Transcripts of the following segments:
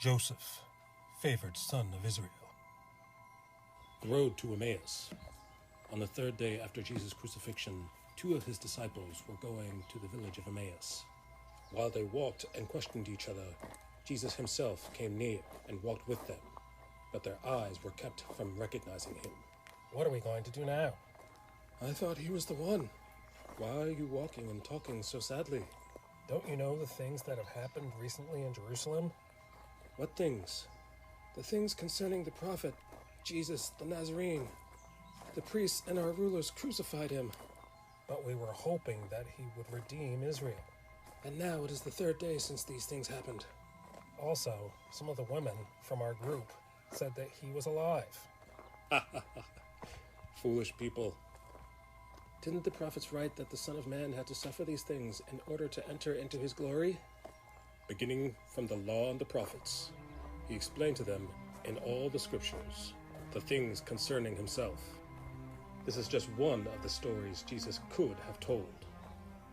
Joseph, favored son of Israel. The road to Emmaus. On the third day after Jesus' crucifixion, 2 of his disciples were going to the village of Emmaus. While they walked and questioned each other, Jesus himself came near and walked with them, but their eyes were kept from recognizing him. What are we going to do now? I thought he was the one. Why are you walking and talking so sadly? Don't you know the things that have happened recently in Jerusalem? What things? The things concerning the prophet, Jesus the Nazarene. The priests and our rulers crucified him. But we were hoping that he would redeem Israel. And now it is the 3rd day since these things happened. Also, some of the women from our group said that he was alive. Foolish people. Didn't the prophets write that the Son of Man had to suffer these things in order to enter into his glory? Beginning from the law and the prophets, he explained to them in all the scriptures the things concerning himself. This is just one of the stories Jesus could have told.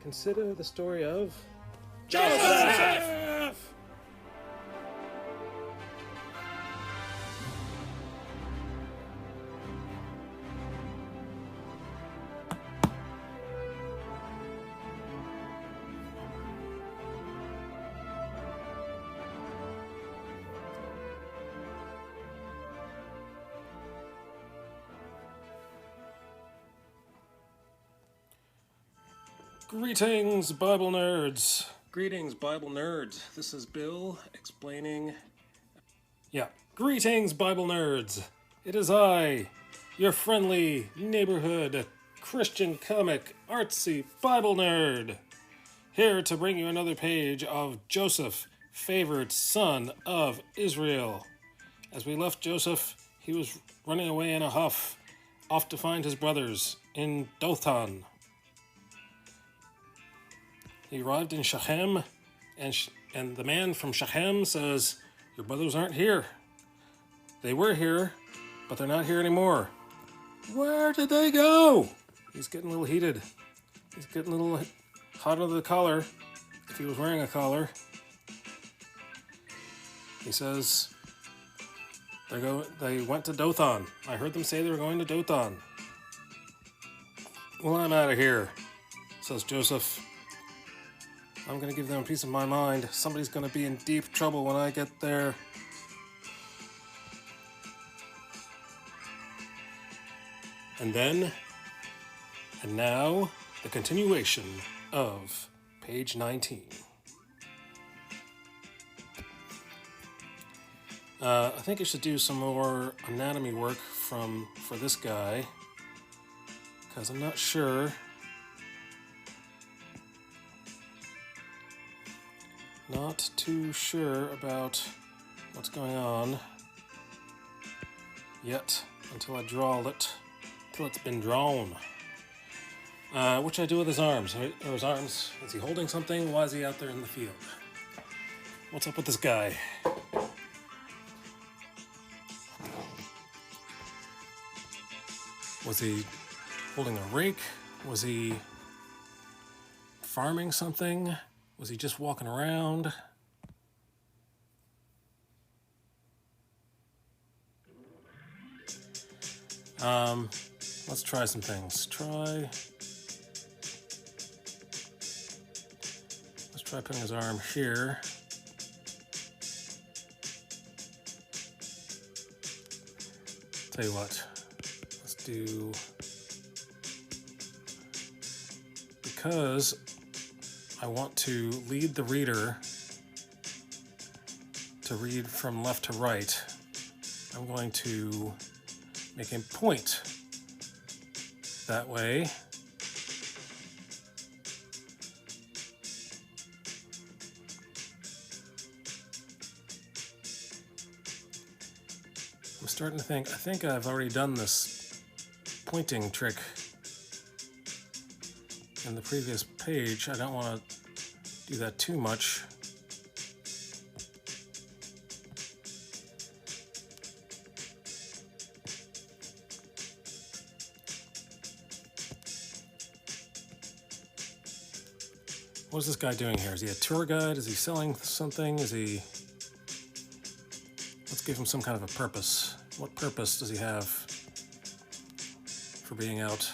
Consider the story of Joseph! Greetings, Bible nerds. Greetings, Bible nerds. This is Bill explaining... Greetings, Bible nerds. It is I, your friendly neighborhood Christian comic artsy Bible nerd, here to bring you another page of Joseph, favored son of Israel. As we left Joseph, he was running away in a huff, off to find his brothers in Dothan. He arrived in Shechem, and the man from Shechem says, "Your brothers aren't here. They were here, but they're not here anymore." Where did they go? He's getting a little heated. He's getting a little hot under the collar, if he was wearing a collar. He says, they went to Dothan. I heard them say they were going to Dothan. "Well, I'm out of here," says Joseph. "I'm going to give them a piece of my mind. Somebody's going to be in deep trouble when I get there." And now, the continuation of page 19. I think I should do some more anatomy work for this guy, because I'm not sure. Not too sure about what's going on yet until I draw it, until it's been drawn. What should I do with his arms? Or his arms? Is he holding something? Why is he out there in the field? What's up with this guy? Was he holding a rake? Was he farming something? Was he just walking around? Let's try some things. Let's try putting his arm here. Tell you what, let's do, because I want to lead the reader to read from left to right, I'm going to make him point that way. I'm starting to think, I think I've already done this pointing trick in the previous page. I don't want to do that too much. What is this guy doing here? Is he a tour guide? Is he selling something? Is he Let's give him some kind of a purpose. What purpose does he have for being out?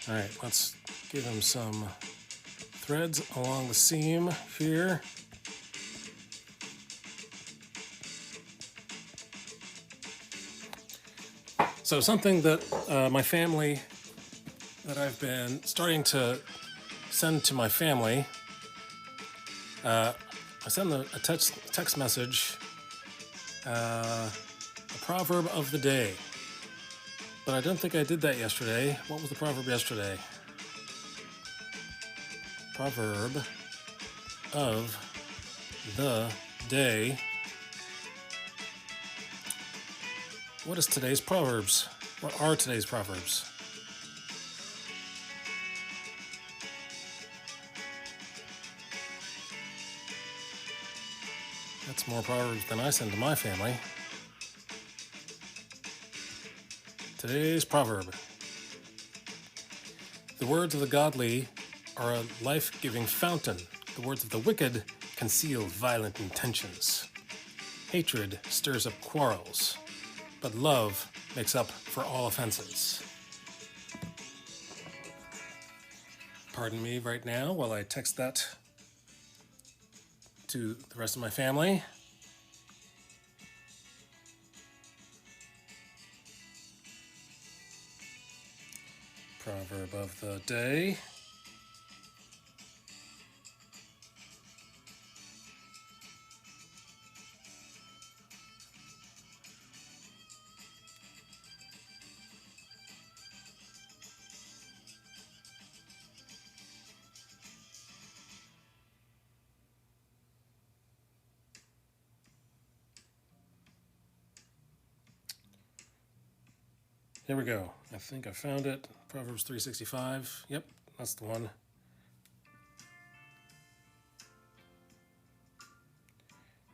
All right, let's give him some threads along the seam here. So something that my family, that I've been starting to send to my family, I send a text message, a proverb of the day. But I don't think I did that yesterday. What was the proverb yesterday? Proverb of the day. What is today's proverbs? What are today's proverbs? That's more proverbs than I send to my family. Today's proverb. The words of the godly are a life-giving fountain. The words of the wicked conceal violent intentions. Hatred stirs up quarrels, but love makes up for all offenses. Pardon me right now while I text that to the rest of my family. Proverb of the day. Here we go. I think I found it. Proverbs 365. Yep, that's the one.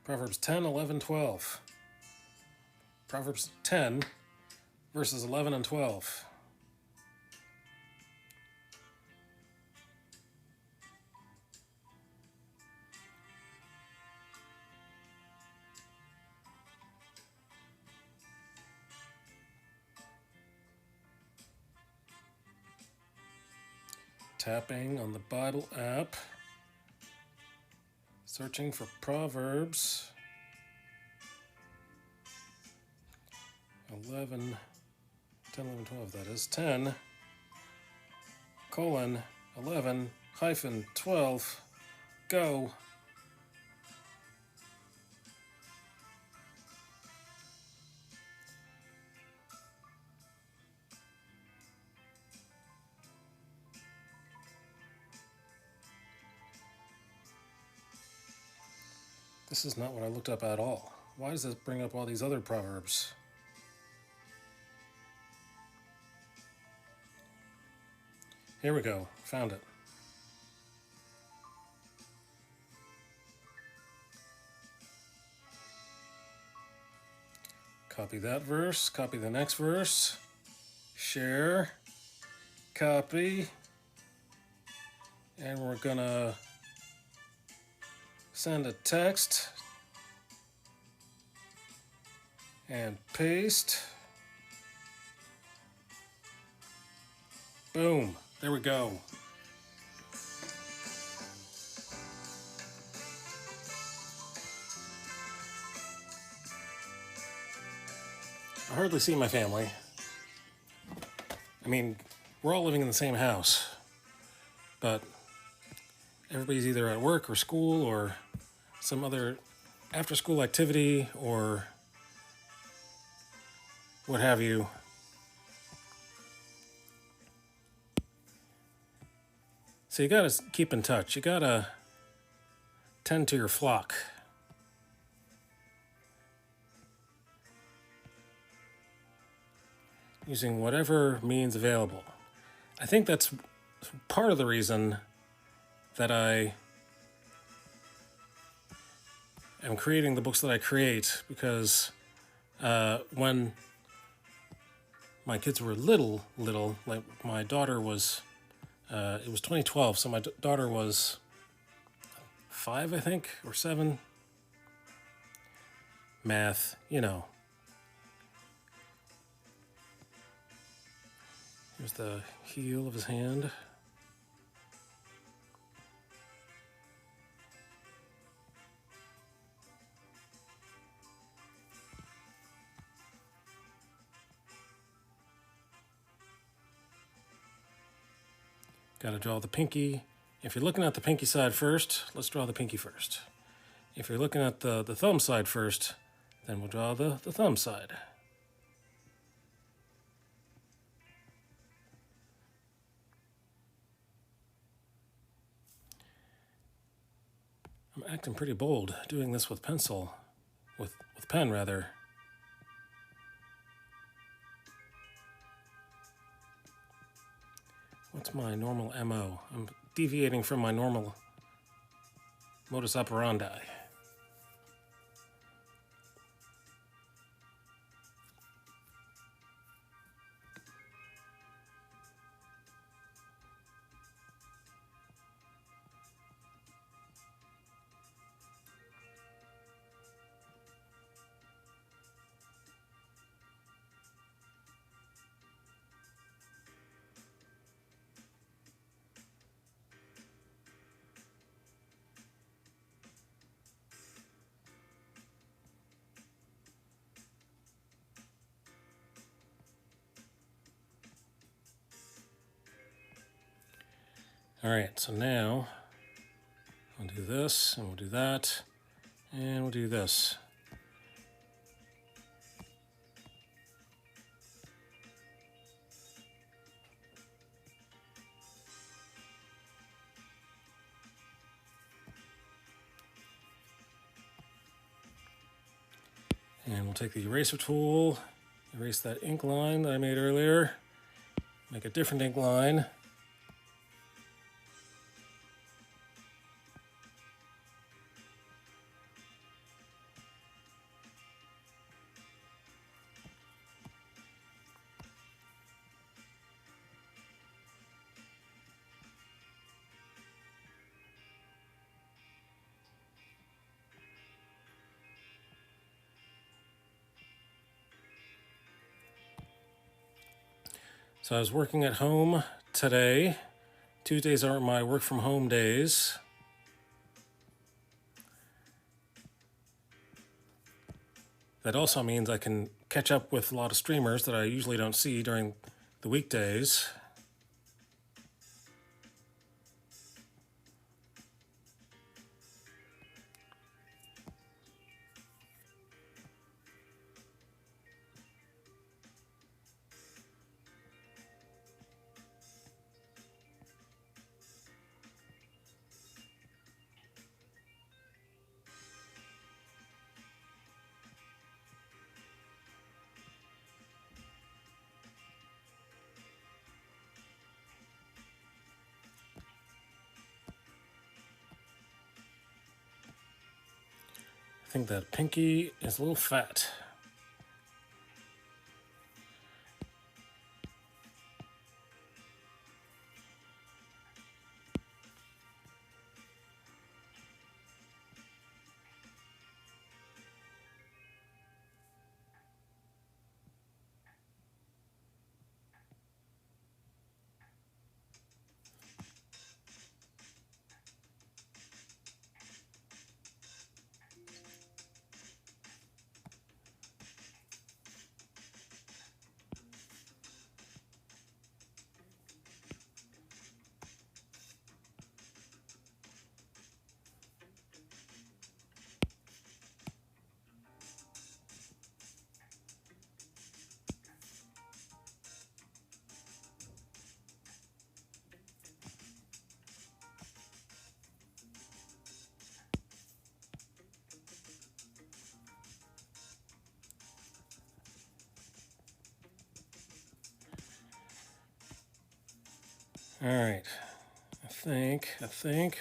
Proverbs 10, 11, 12. Proverbs 10, verses 11 and 12. Tapping on the Bible app, searching for Proverbs 11, 10, 11, 12, that is 10, colon, 11, hyphen, 12, go. This is not what I looked up at all. Why does this bring up all these other proverbs? Here we go. Found it. Copy that verse. Copy the next verse. Share. Copy. And we're gonna send a text and paste. Boom. There we go. I hardly see my family. I mean, we're all living in the same house, but everybody's either at work or school or some other after-school activity or what have you. So you gotta keep in touch. You gotta tend to your flock. Using whatever means available. I think that's part of the reason that I am creating the books that I create, because when my kids were little, like my daughter was, it was 2012, so my daughter was 5, I think, or 7. Math, you know. Here's the heel of his hand. Got to draw the pinky. If you're looking at the pinky side first, let's draw the pinky first. If you're looking at the thumb side first, then we'll draw the thumb side. I'm acting pretty bold doing this with pencil, with pen rather. What's my normal MO? I'm deviating from my normal modus operandi. All right, so now I'll do this, and we'll do that, and we'll do this. And we'll take the eraser tool, erase that ink line that I made earlier, make a different ink line. So I was working at home today. Tuesdays are my work from home days. That also means I can catch up with a lot of streamers that I usually don't see during the weekdays. I think that pinky is a little fat. All right. I think.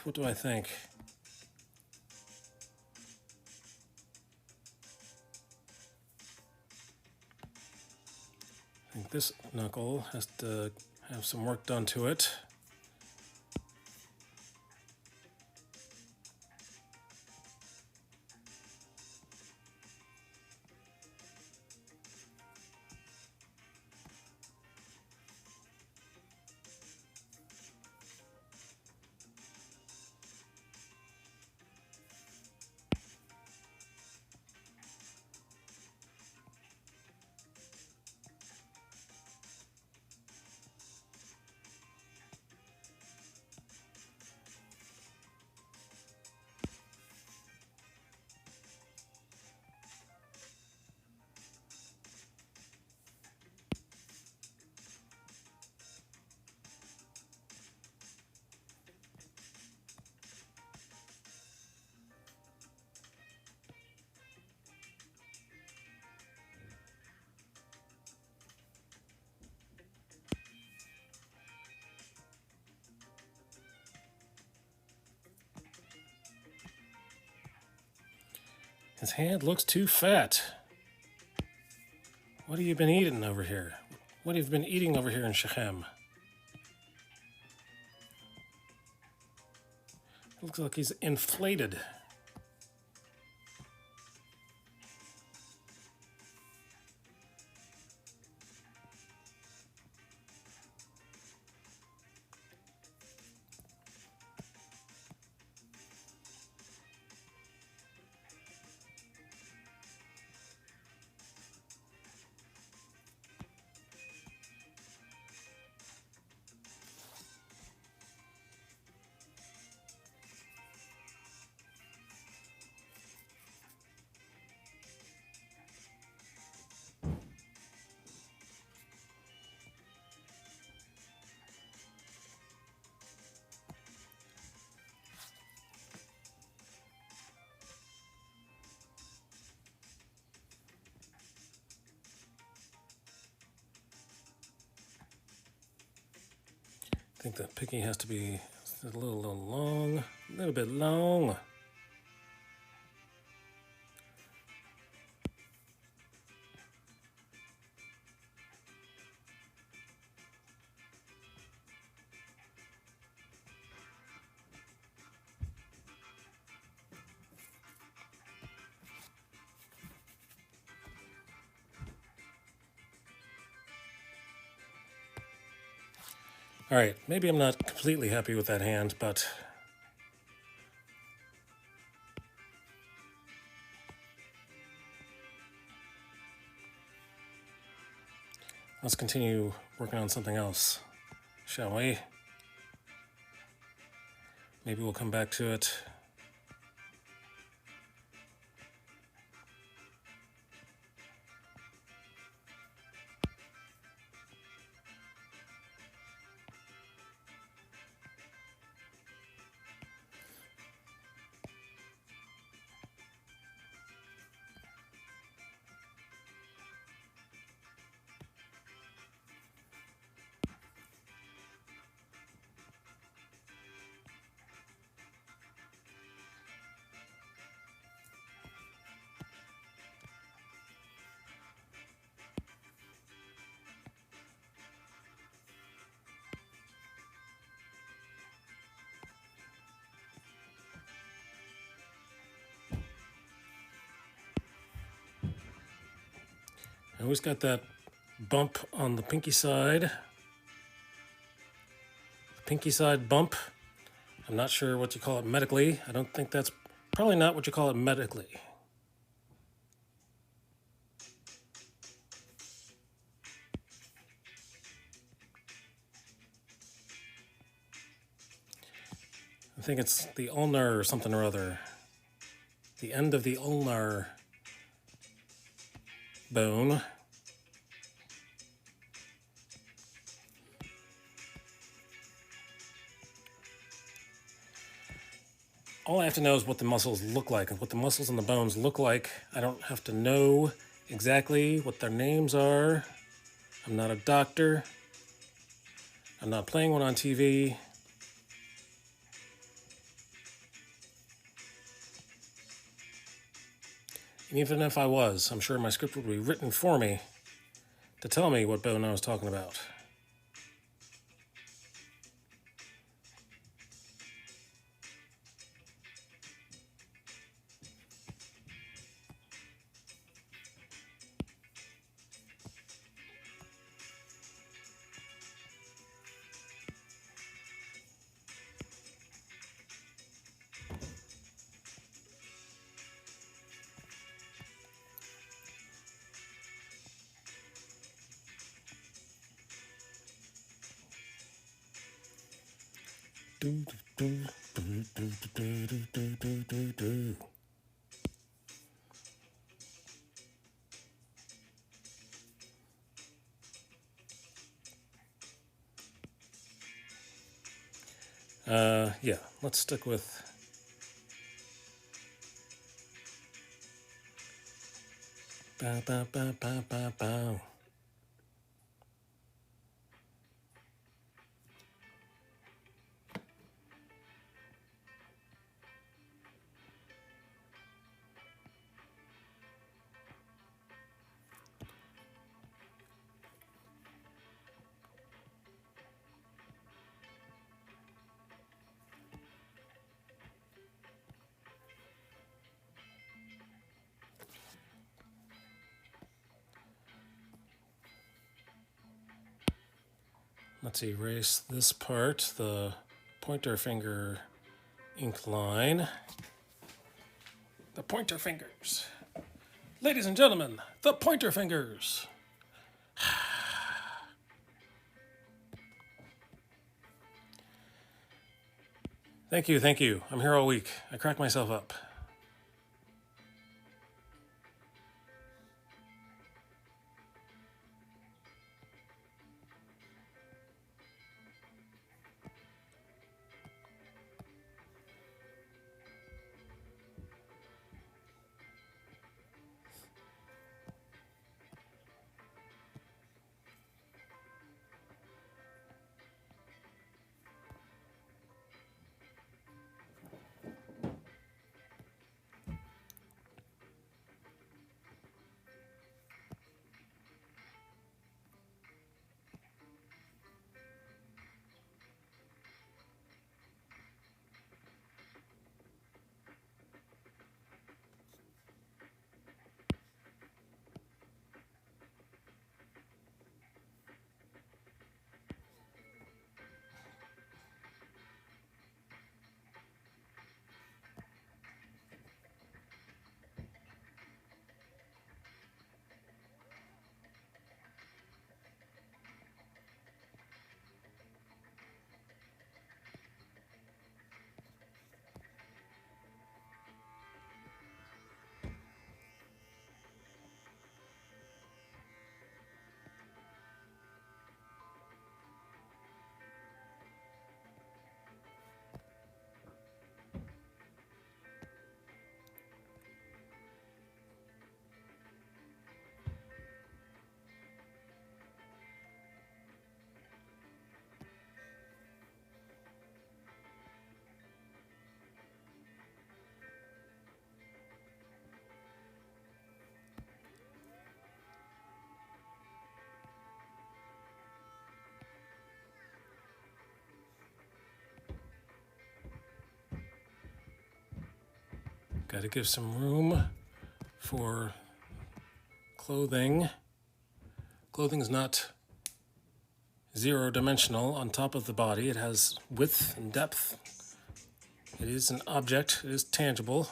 What do I think? I think this knuckle has to have some work done to it. His hand looks too fat. What have you been eating over here? What have you been eating over here in Shechem? It looks like he's inflated. I think the picking has to be a little long, a little bit long. All right, maybe I'm not completely happy with that hand, but let's continue working on something else, shall we? Maybe we'll come back to it. I always got that bump on the pinky side. The pinky side bump. I'm not sure what you call it medically. I don't think that's probably not what you call it medically. I think it's the ulnar or something or other. The end of the ulnar bone. All I have to know is what the muscles look like and what the muscles and the bones look like. I don't have to know exactly what their names are. I'm not a doctor. I'm not playing one on TV. And even if I was, I'm sure my script would be written for me to tell me what bone I was talking about. Yeah, let's stick with bow, bow, bow, bow, bow, bow. Let's erase this part, the pointer finger ink line. The pointer fingers. Ladies and gentlemen, the pointer fingers. Thank you, thank you. I'm here all week. I crack myself up. Got to give some room for clothing. Clothing is not zero-dimensional on top of the body. It has width and depth. It is an object. It is tangible.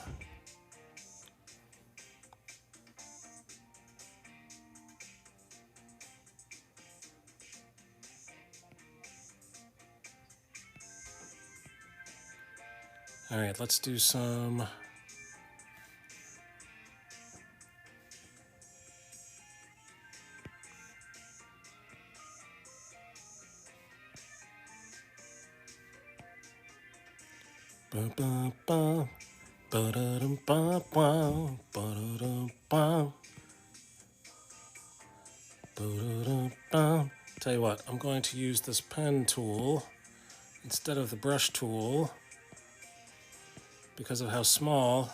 All right, let's do some ba ba ba ba da dum ba ba ba da dum ba ba da dum ba Tell you what, I'm going to use this pen tool instead of the brush tool because of how small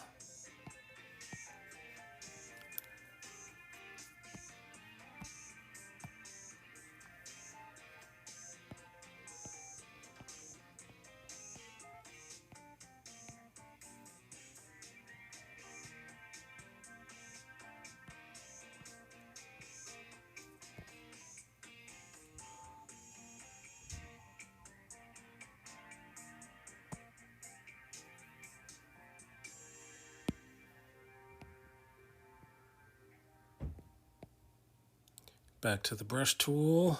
back to the brush tool.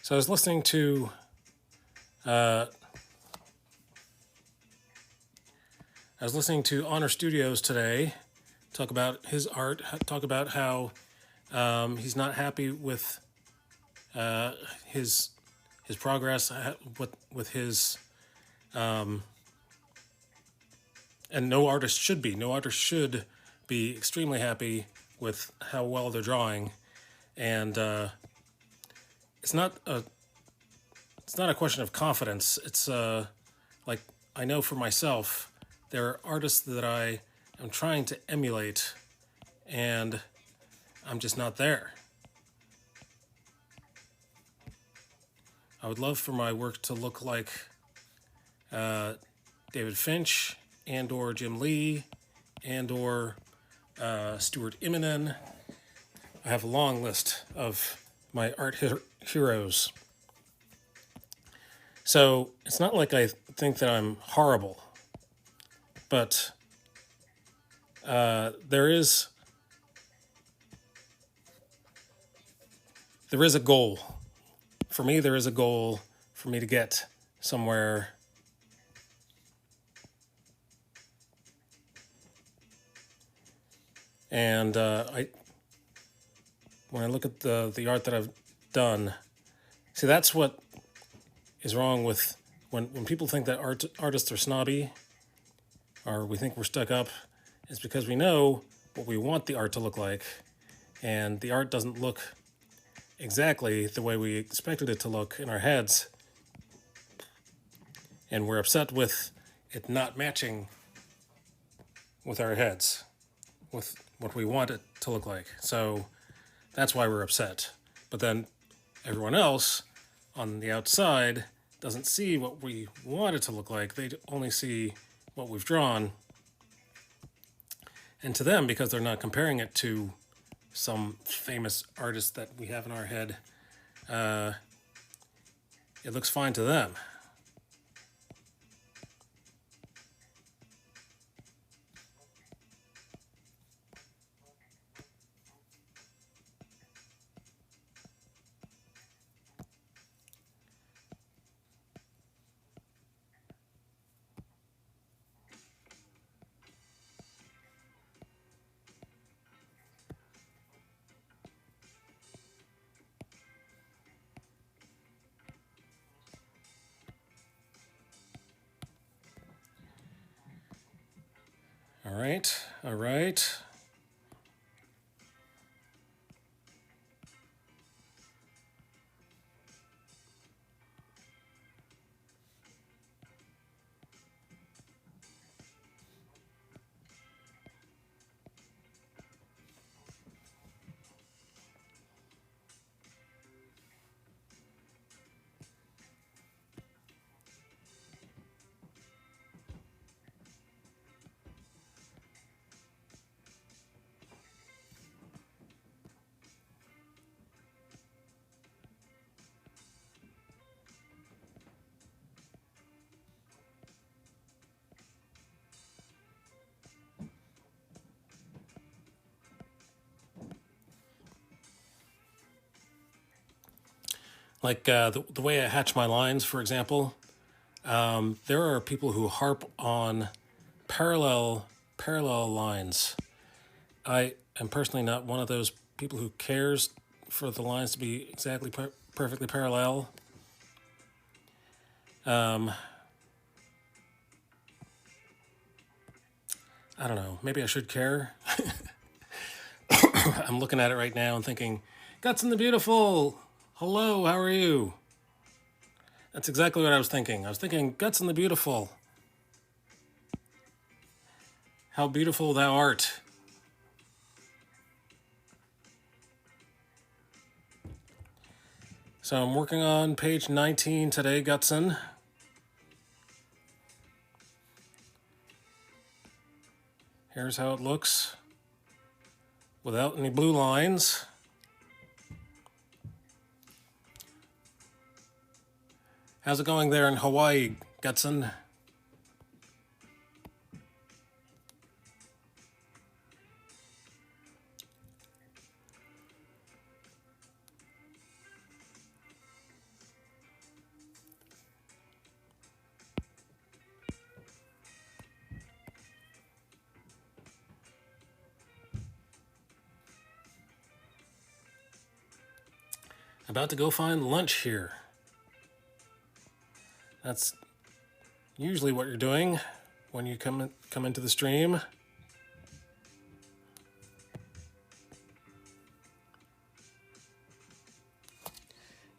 So I was listening to Honor Studios today talk about his art, talk about how he's not happy with his progress with his and no artist should be. No artist should be extremely happy with how well they're drawing, and it's not a question of confidence. It's like I know for myself, there are artists that I am trying to emulate, and I'm just not there. I would love for my work to look like David Finch and or Jim Lee and or Stuart Immonen. I have a long list of my art heroes. So it's not like I think that I'm horrible, but there is a goal. For me, there is a goal for me to get somewhere. And when I look at the art that I've done, see, that's what is wrong with when people think that artists are snobby or we think we're stuck up. It's because we know what we want the art to look like, and the art doesn't look exactly the way we expected it to look in our heads, and we're upset with it not matching with our heads, with what we want it to look like. So that's why we're upset. But then everyone else on the outside doesn't see what we want it to look like. They only see what we've drawn. And to them, because they're not comparing it to some famous artist that we have in our head, it looks fine to them. All right. Like the way I hatch my lines, for example, There are people who harp on parallel lines. I am personally not one of those people who cares for the lines to be exactly perfectly parallel. I don't know. Maybe I should care. I'm looking at it right now and thinking, Guts the Beautiful! Hello, how are you? That's exactly what I was thinking. I was thinking, Guts the Beautiful. How beautiful thou art. So I'm working on page 19 today, Gutson. Here's how it looks without any blue lines. How's it going there in Hawaii, Gutson? About to go find lunch here. That's usually what you're doing when you come into the stream.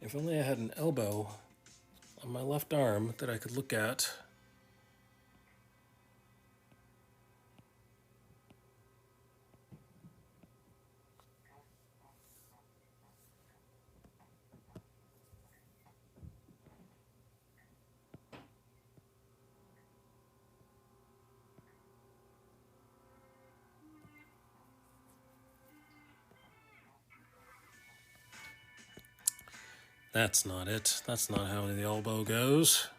If only I had an elbow on my left arm that I could look at. That's not it. That's not how the elbow goes.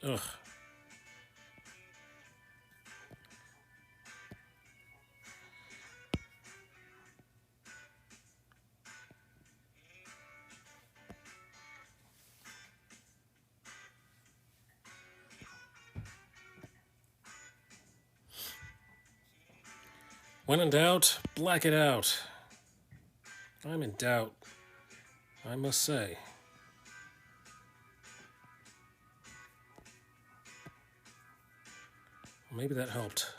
Ugh. When in doubt, black it out. I'm in doubt, I must say. Maybe that helped.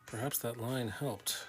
Perhaps that line helped.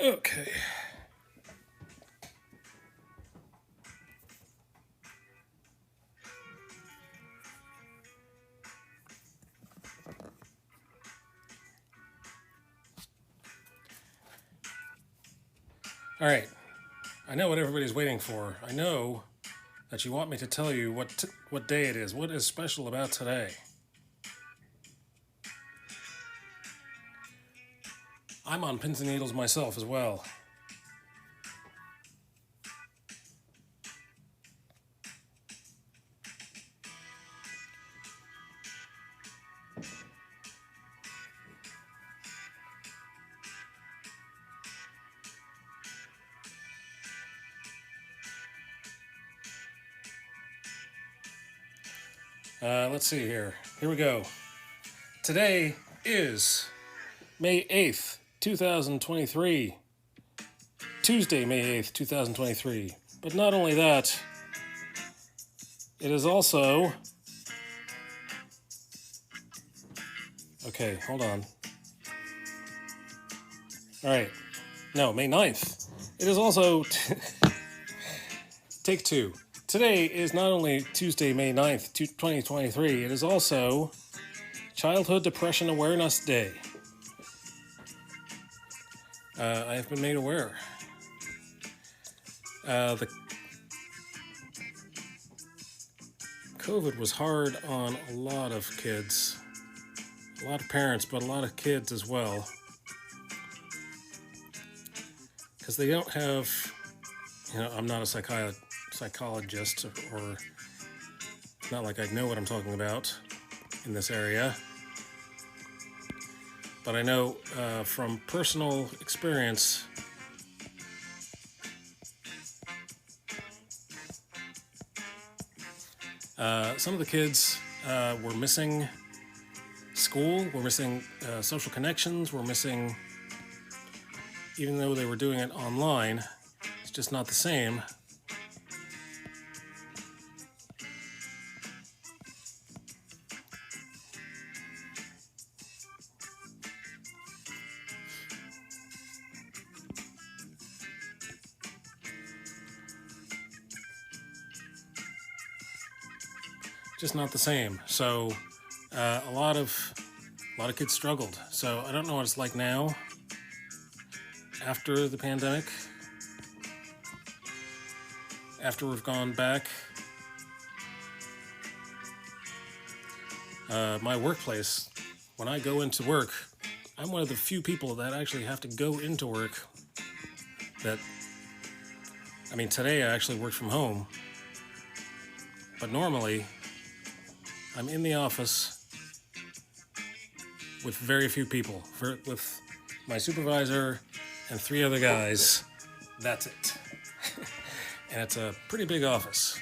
Okay. All right. I know what everybody's waiting for. I know that you want me to tell you what day it is. What is special about today? I'm on pins and needles myself as well. Let's see here. Here we go. Today is May 8th, 2023. Tuesday, May 8th, 2023. But not only that, it is also... Okay, hold on. All right. No, May 9th. It is also take two. Today is not only Tuesday, May 9th, 2023, it is also Childhood Depression Awareness Day. I have been made aware. The COVID was hard on a lot of kids, a lot of parents, but a lot of kids as well. Because they don't have, I'm not a psychologist, or not like I know what I'm talking about in this area. But I know from personal experience, some of the kids were missing school, were missing social connections, were missing, even though they were doing it online, it's just not the same. Just not the same. So a lot of kids struggled. So I don't know what it's like now after the pandemic, after we've gone back. My workplace, when I go into work, I'm one of the few people that actually have to go into work. Today I actually work from home, but normally I'm in the office with very few people, with my supervisor and 3 other guys. That's it. And it's a pretty big office.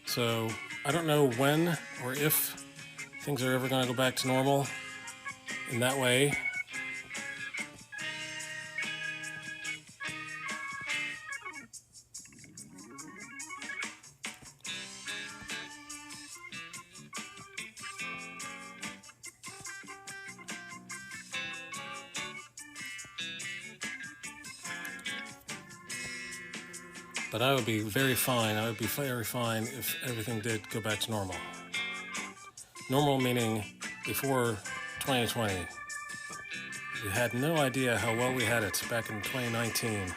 So I don't know when or if things are ever going to go back to normal in that way. But I would be very fine. I would be very fine if everything did go back to normal. Normal meaning before 2020. We had no idea how well we had it back in 2019.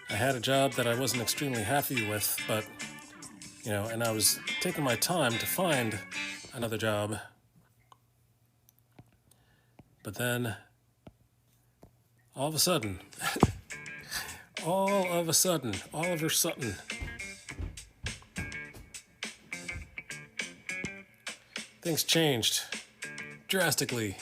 I had a job that I wasn't extremely happy with, but, and I was taking my time to find another job. But then, Oliver Sutton, things changed drastically.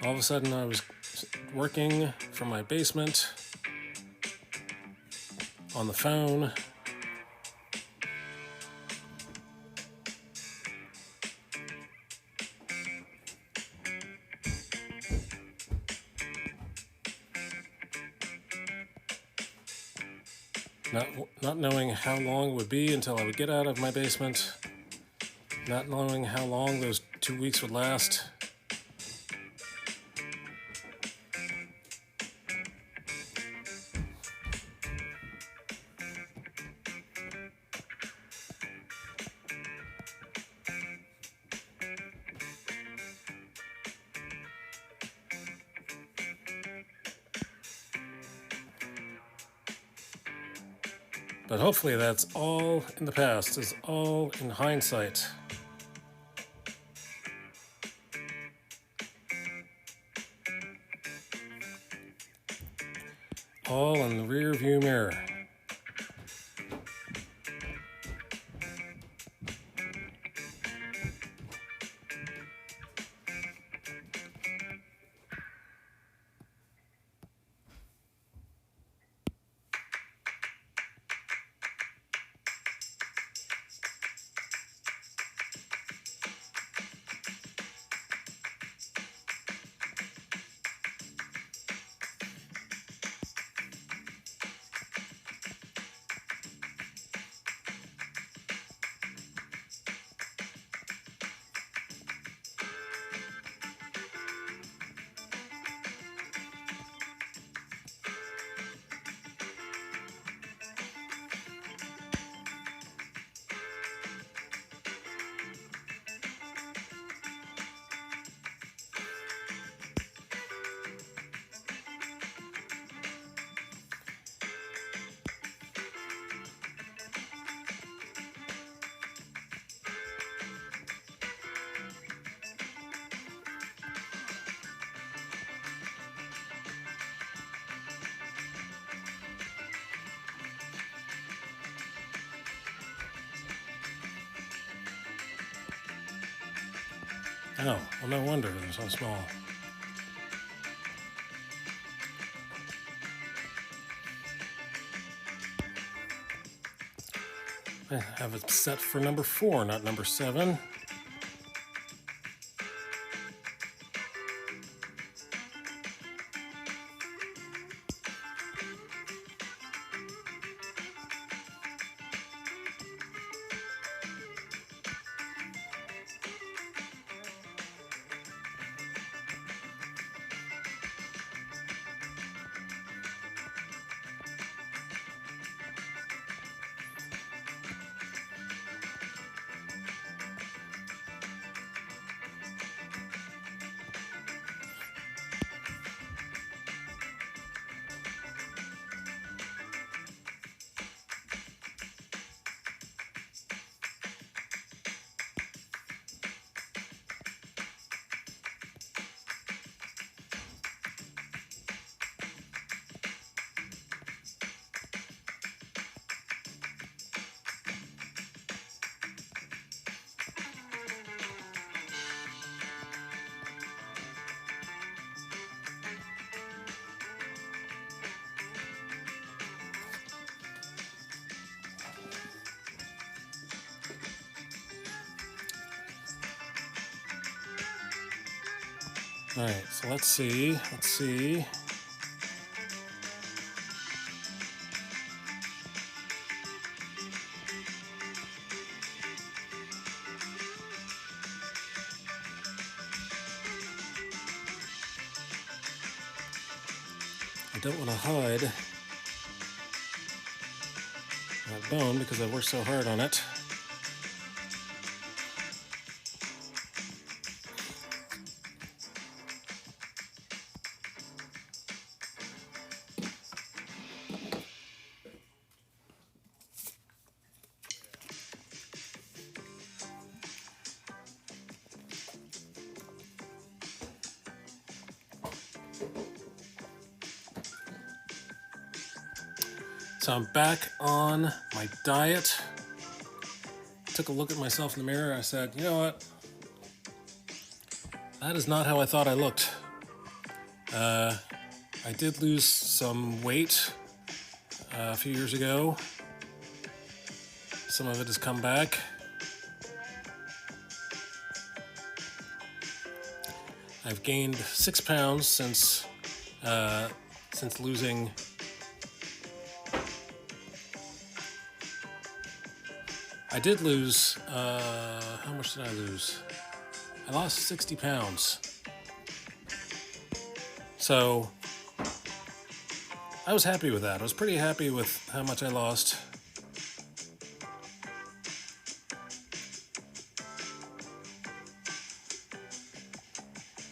All of a sudden, I was working from my basement on the phone. Not knowing how long it would be until I would get out of my basement. Not knowing how long those 2 weeks would last. But hopefully that's all in the past, is all in hindsight. All in the rear view mirror. Oh, well, no wonder they're so small. I have it set for number 4, not number 7. All right, so let's see. I don't want to hide that bone because I worked so hard on it. So I'm back on my diet. Took a look at myself in the mirror. I said, you know what? That is not how I thought I looked. I did lose some weight a few years ago. Some of it has come back. I've gained 6 pounds since losing. I did lose, how much did I lose? I lost 60 pounds. So, I was happy with that. I was pretty happy with how much I lost.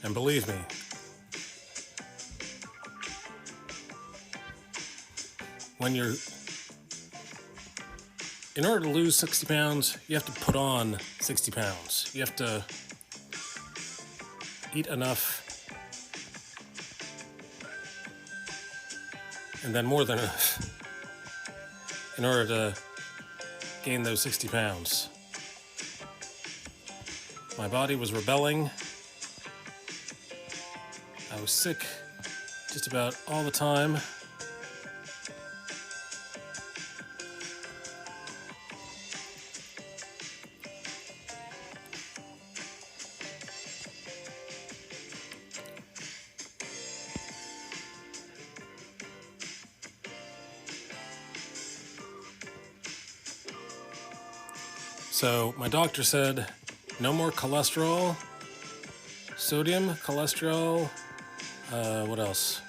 And believe me, when you're in order to lose 60 pounds, you have to put on 60 pounds. You have to eat enough and then more than enough in order to gain those 60 pounds. My body was rebelling. I was sick just about all the time. So my doctor said no more cholesterol, sodium, cholesterol, what else?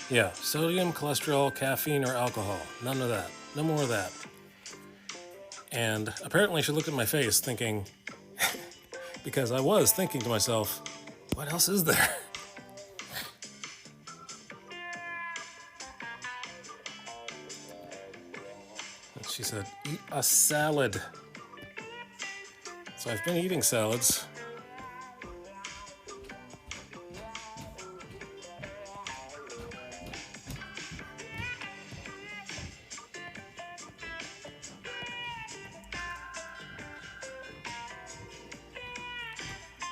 Yeah, sodium, cholesterol, caffeine, or alcohol. None of that. No more of that. And apparently she looked at my face thinking, because I was thinking to myself, what else is there? And she said, eat a salad. So I've been eating salads.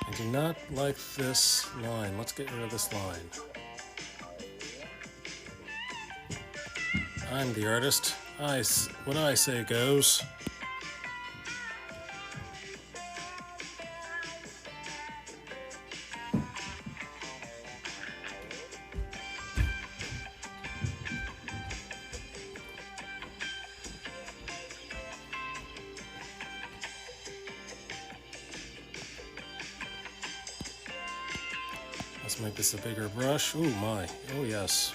I do not like this line. Let's get rid of this line. I'm the artist. What I say goes. Let's make this a bigger brush. Ooh, my. Oh, yes.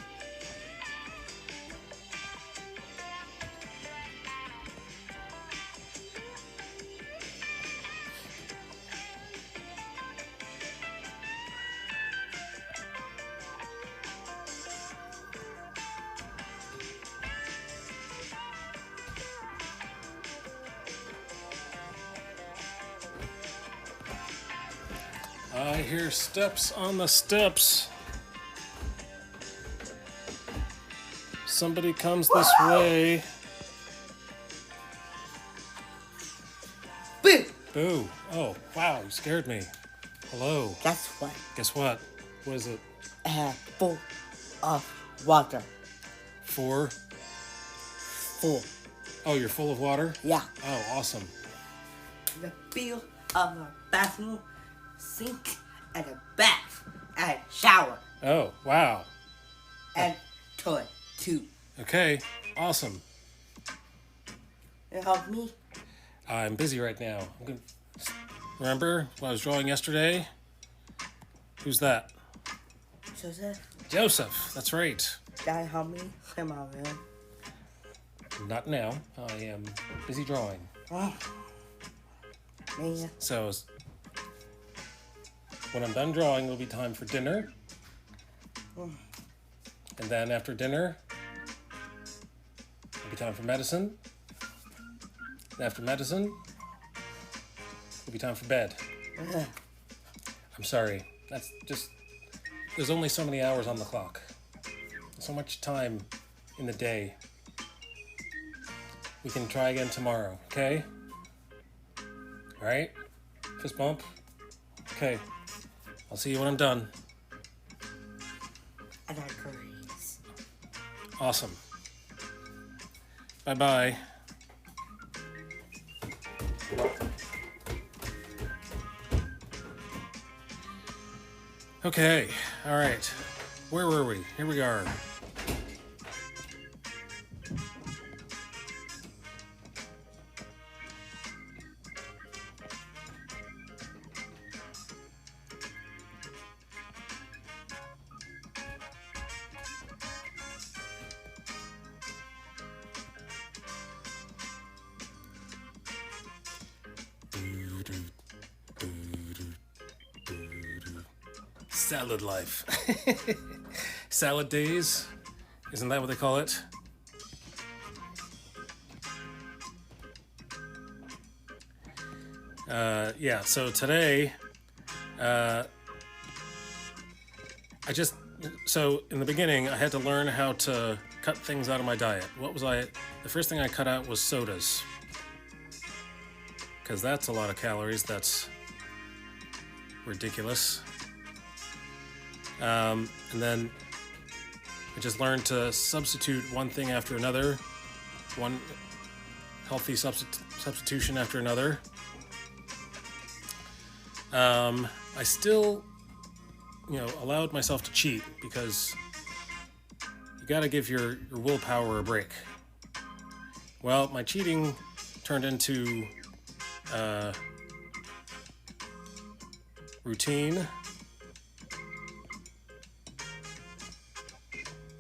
I hear steps on the steps. Somebody comes this way. Boo! Boo. Oh, wow, you scared me. Hello. Guess what? Guess what? What is it? Full of water. 4? Full. Oh, you're full of water? Yeah. Oh, awesome. The feel of a bathroom sink and a bath and a shower Oh, wow. and toilet too. Okay, awesome. You help me? I'm busy right now. Remember what I was drawing yesterday? Who's that? Joseph, Joseph. That's right. can you help me clean my room? Not now. I am busy drawing. Oh, man. So when I'm done drawing, it'll be time for dinner. And then after dinner, it'll be time for medicine. And after medicine, it'll be time for bed. I'm sorry. That's just... There's only so many hours on the clock. So much time in the day. We can try again tomorrow, okay? All right? Fist bump. Okay. I'll see you when I'm done. I got curries. Awesome. Bye-bye. Okay. All right. Where were we? Here we are. Salad life. Salad days. Isn't that what they call it? Yeah, so today, so in the beginning, I had to learn how to cut things out of my diet. The first thing I cut out was sodas. Because that's a lot of calories, that's ridiculous. And then I just learned to substitute one thing after another, one healthy substitution after another. I still, allowed myself to cheat because you gotta give your willpower a break. Well, my cheating turned into routine.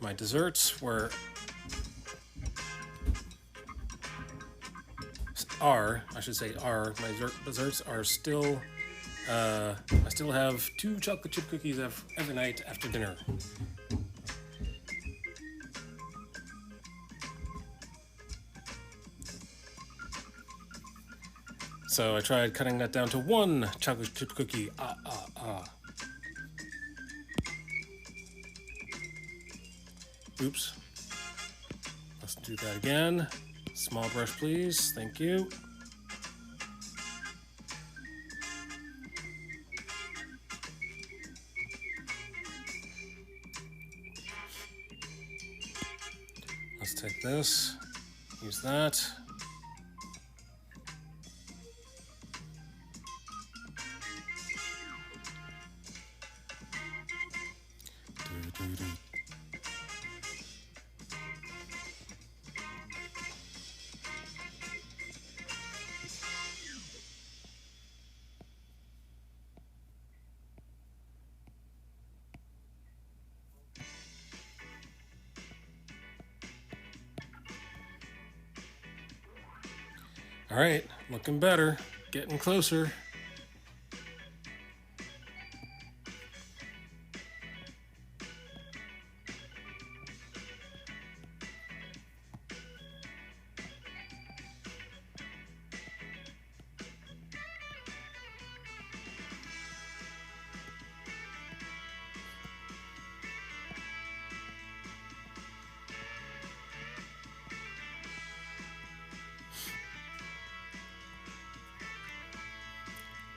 My desserts My desserts are still, I still have 2 chocolate chip cookies every night after dinner. So I tried cutting that down to 1 chocolate chip cookie. Oops. Let's do that again. Small brush, please. Thank you. Let's take this, use that. All right, looking better, getting closer.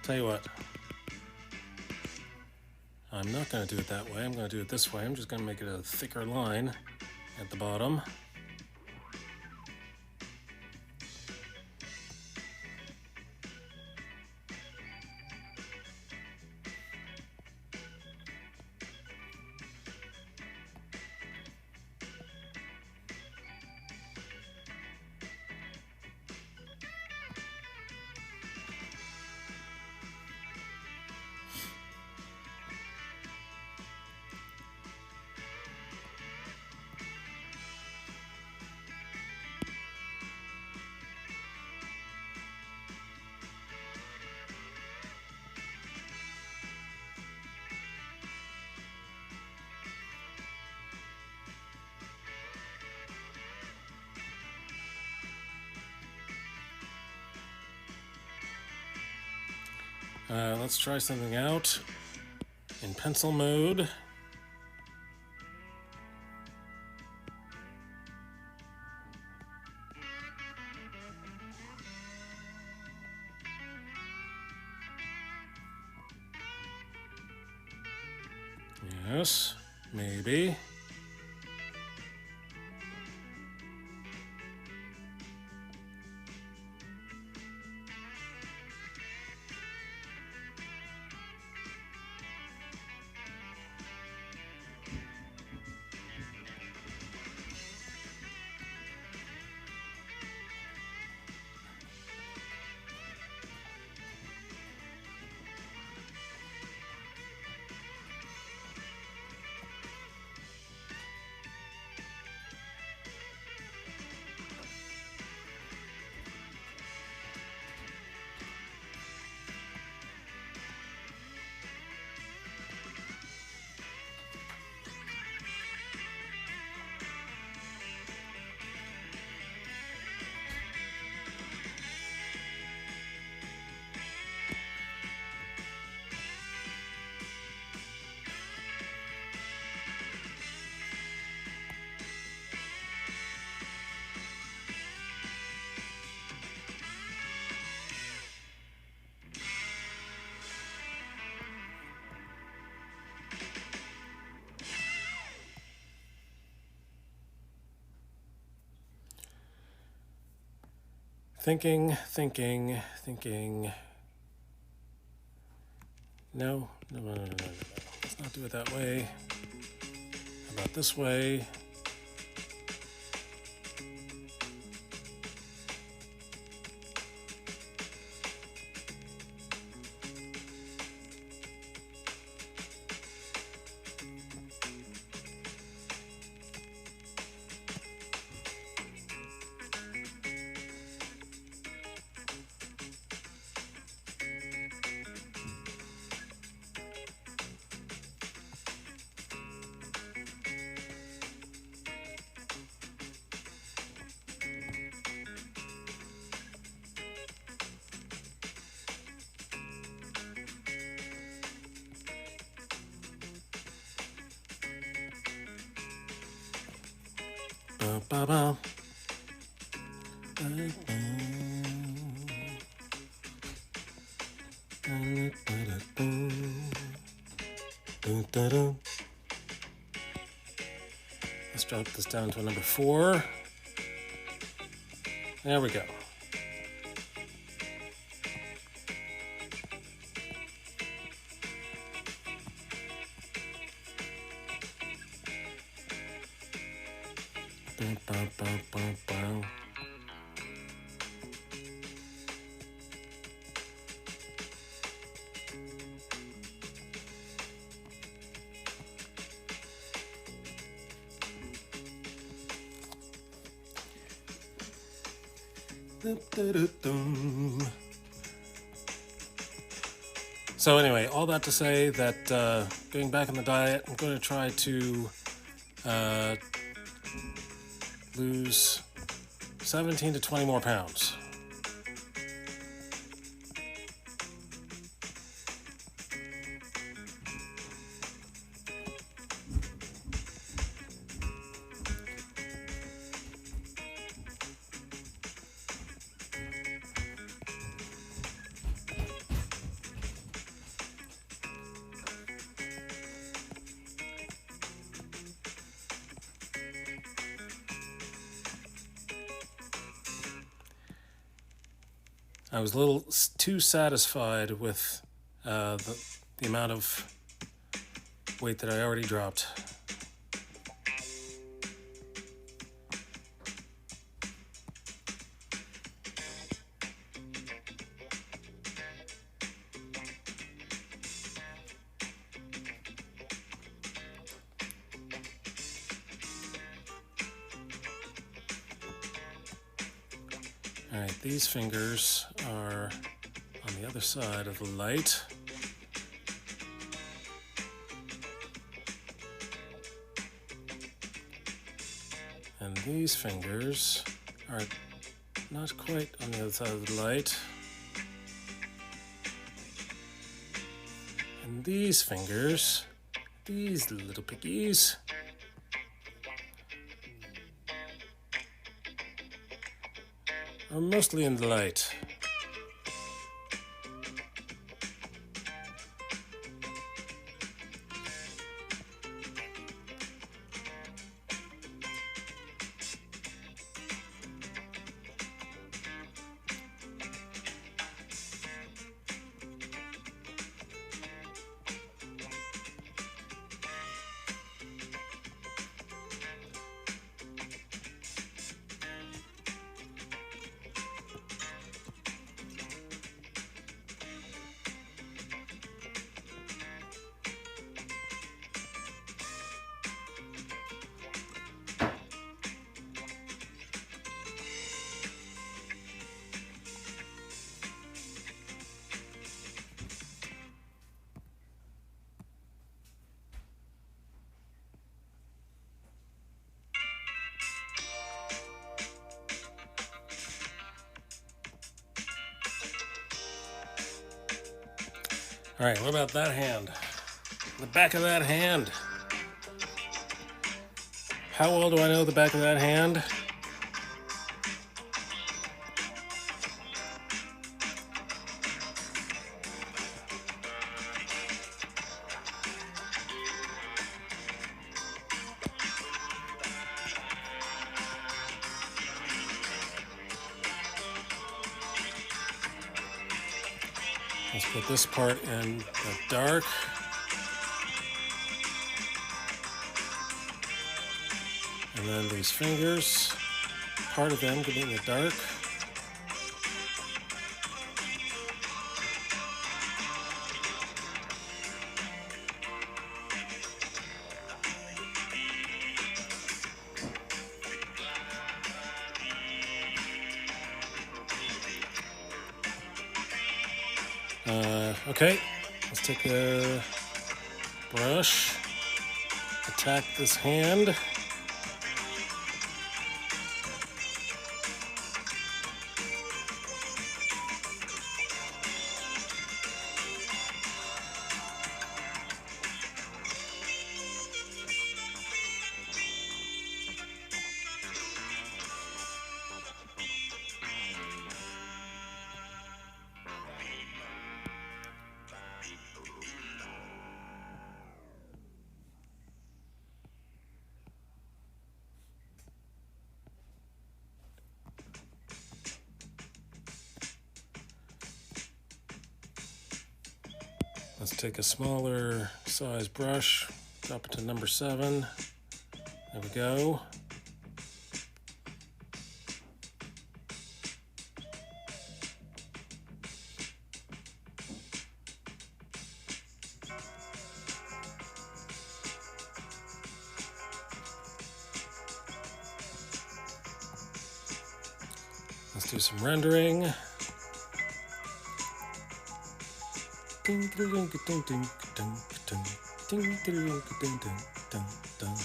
Tell you what, I'm not going to do it that way. I'm going to do it this way. I'm just going to make it a thicker line at the bottom. Let's try something out in pencil mode. Yes, maybe. Thinking. No. Let's not do it that way. How about this way? Ba-ba. Let's drop this down to a number 4. There we go. So anyway, all that to say that going back on the diet, I'm going to try to lose 17 to 20 more pounds. I was a little too satisfied with the amount of weight that I already dropped. All right, these fingers are on the other side of the light. And these fingers are not quite on the other side of the light. And these fingers, these little piggies, are mostly in the light. All right, what about that hand? The back of that hand. How well do I know the back of that hand? Let's put this part in the dark. And then these fingers, part of them could be in the dark. Okay, let's take a brush, attack this hand. Let's take a smaller size brush, drop it to number 7. There we go. Let's do some rendering. Ding ding ding ding ding ding ding ding ding ding ding.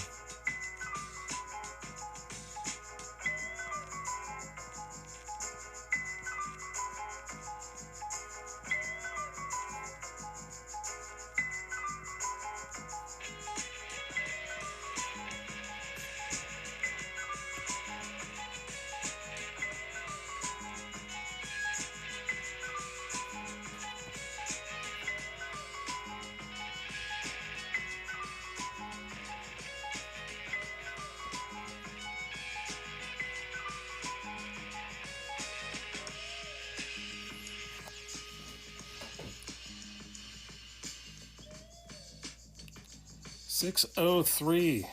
6:03.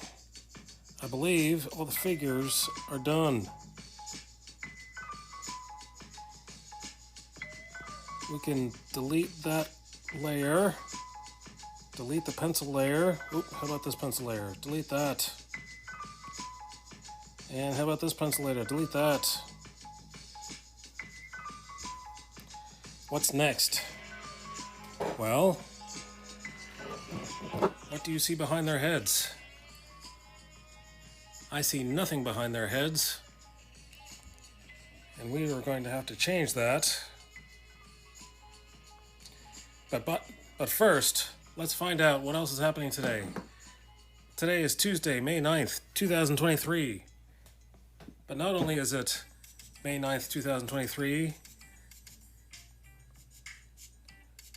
I believe all the figures are done. We can delete that layer. Delete the pencil layer. Oop, how about this pencil layer? Delete that. And how about this pencil layer? Delete that. What's next? Well, what do you see behind their heads? I see nothing behind their heads. And we are going to have to change that. But first, let's find out what else is happening today. Today is Tuesday, May 9th, 2023. But not only is it May 9th, 2023,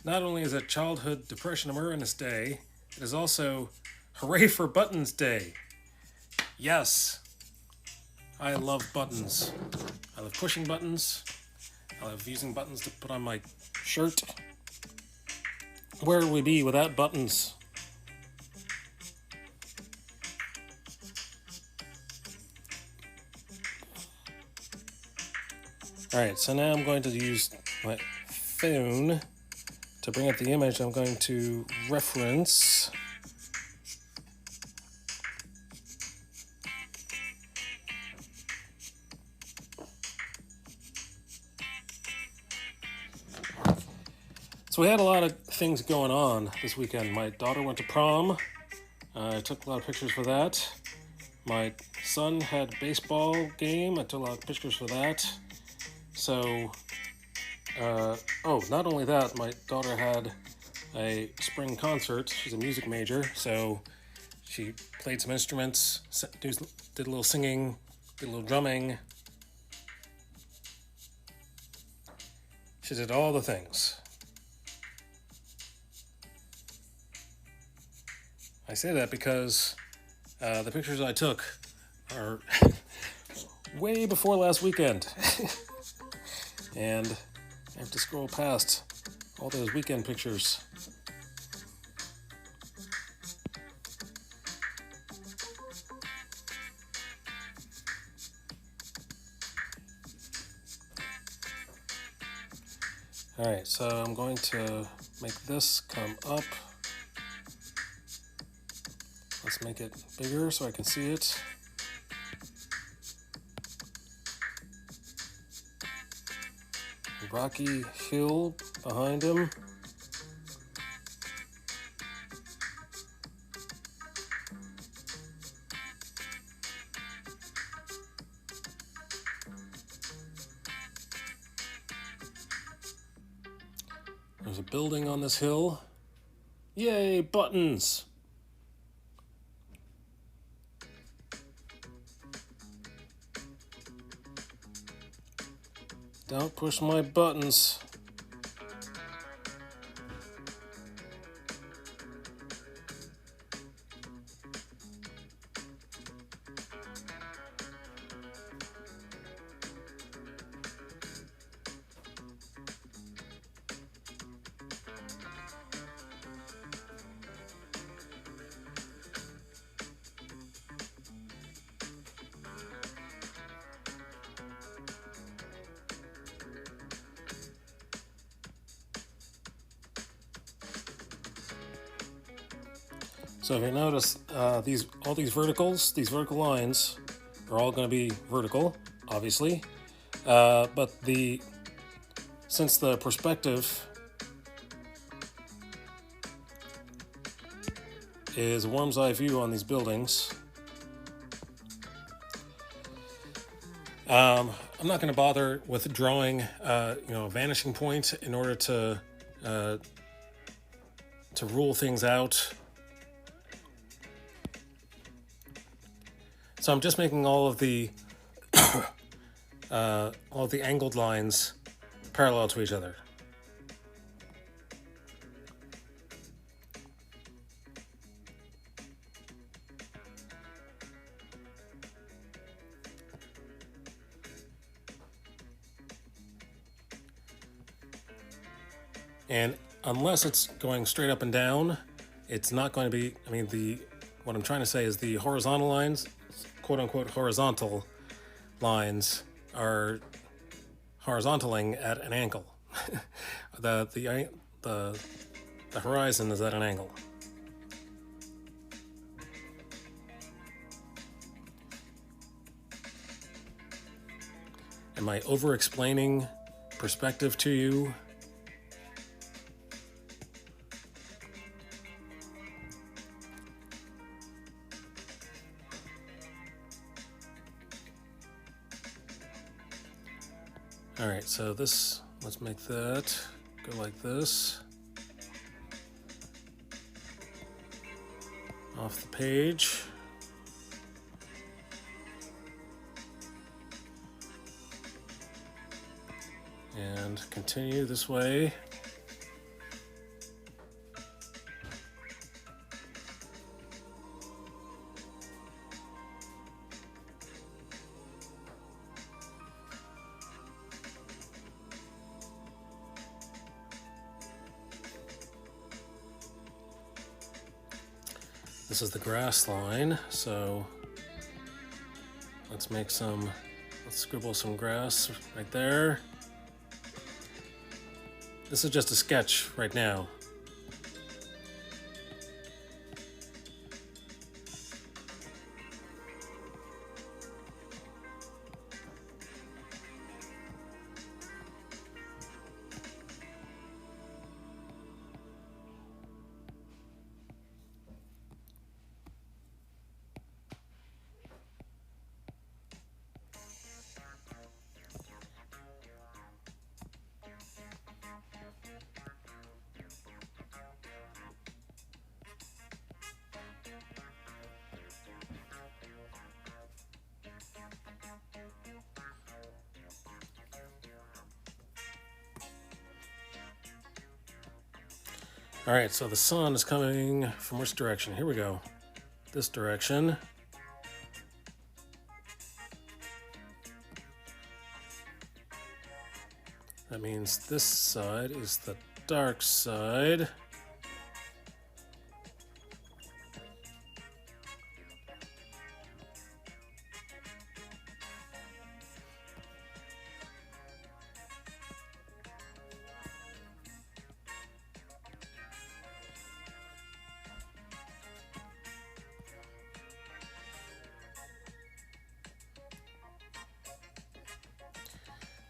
not only is it Childhood Depression Awareness Day, it is also Hooray for Buttons Day. Yes, I love buttons. I love pushing buttons. I love using buttons to put on my shirt. Where would we be without buttons? Alright, so now I'm going to use my phone to bring up the image I'm going to reference. So we had a lot of things going on this weekend. My daughter went to prom. I took a lot of pictures for that. My son had a baseball game. I took a lot of pictures for that. So, not only that, my daughter had a spring concert. She's a music major, so she played some instruments, did a little singing, did a little drumming. She did all the things. I say that because the pictures I took are way before last weekend. And I have to scroll past All those weekend pictures. Alright, so I'm going to make this come up. Let's make it bigger so I can see it. Rocky hill behind him. There's a building on this hill. Yay, buttons! Don't push my buttons. So if you notice, all these vertical lines are all going to be vertical, obviously. But since the perspective is a worm's eye view on these buildings, I'm not going to bother with drawing, a vanishing point in order to rule things out. So I'm just making all of the angled lines parallel to each other. And unless it's going straight up and down, it's not going to be, what I'm trying to say is the horizontal lines, quote-unquote horizontal lines, are horizontaling at an angle. the horizon is at an angle. Am I over-explaining perspective to you? Alright, so let's make that go like this. Off the page. And continue this way. This is the grass line, so let's scribble some grass right there. This is just a sketch right now. All right, so the sun is coming from which direction? Here we go. This direction. That means this side is the dark side.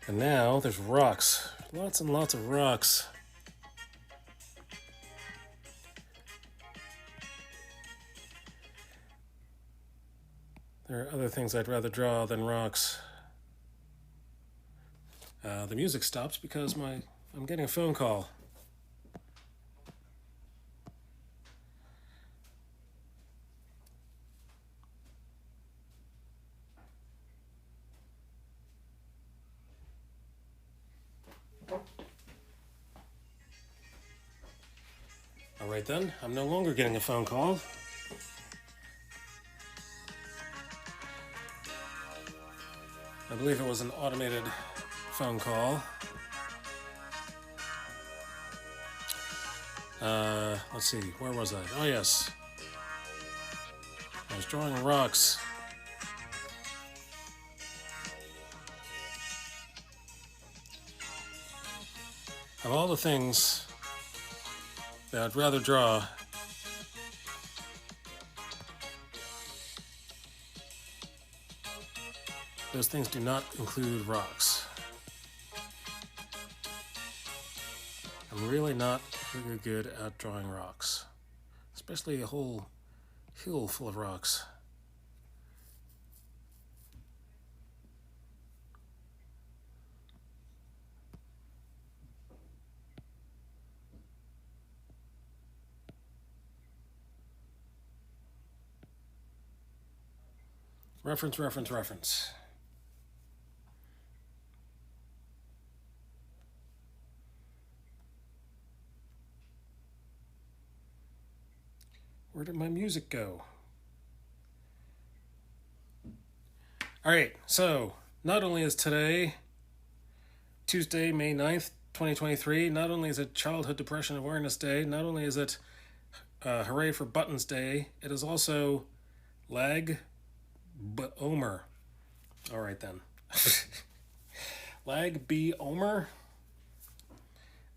And now there's rocks. Lots and lots of rocks. There are other things I'd rather draw than rocks. The music stops because I'm getting a phone call. All right then, I'm no longer getting a phone call. I believe it was an automated phone call. Let's see, where was I? Oh yes. I was drawing rocks. Of all the things that I'd rather draw, those things do not include rocks. I'm really not really good at drawing rocks, especially a whole hill full of rocks. Reference, reference, reference. Where did my music go? All right, so not only is today, Tuesday, May 9th, 2023, not only is it Childhood Depression Awareness Day, not only is it Hooray for Buttons Day, it is also Lag Omer. All right then. Lag B Omer?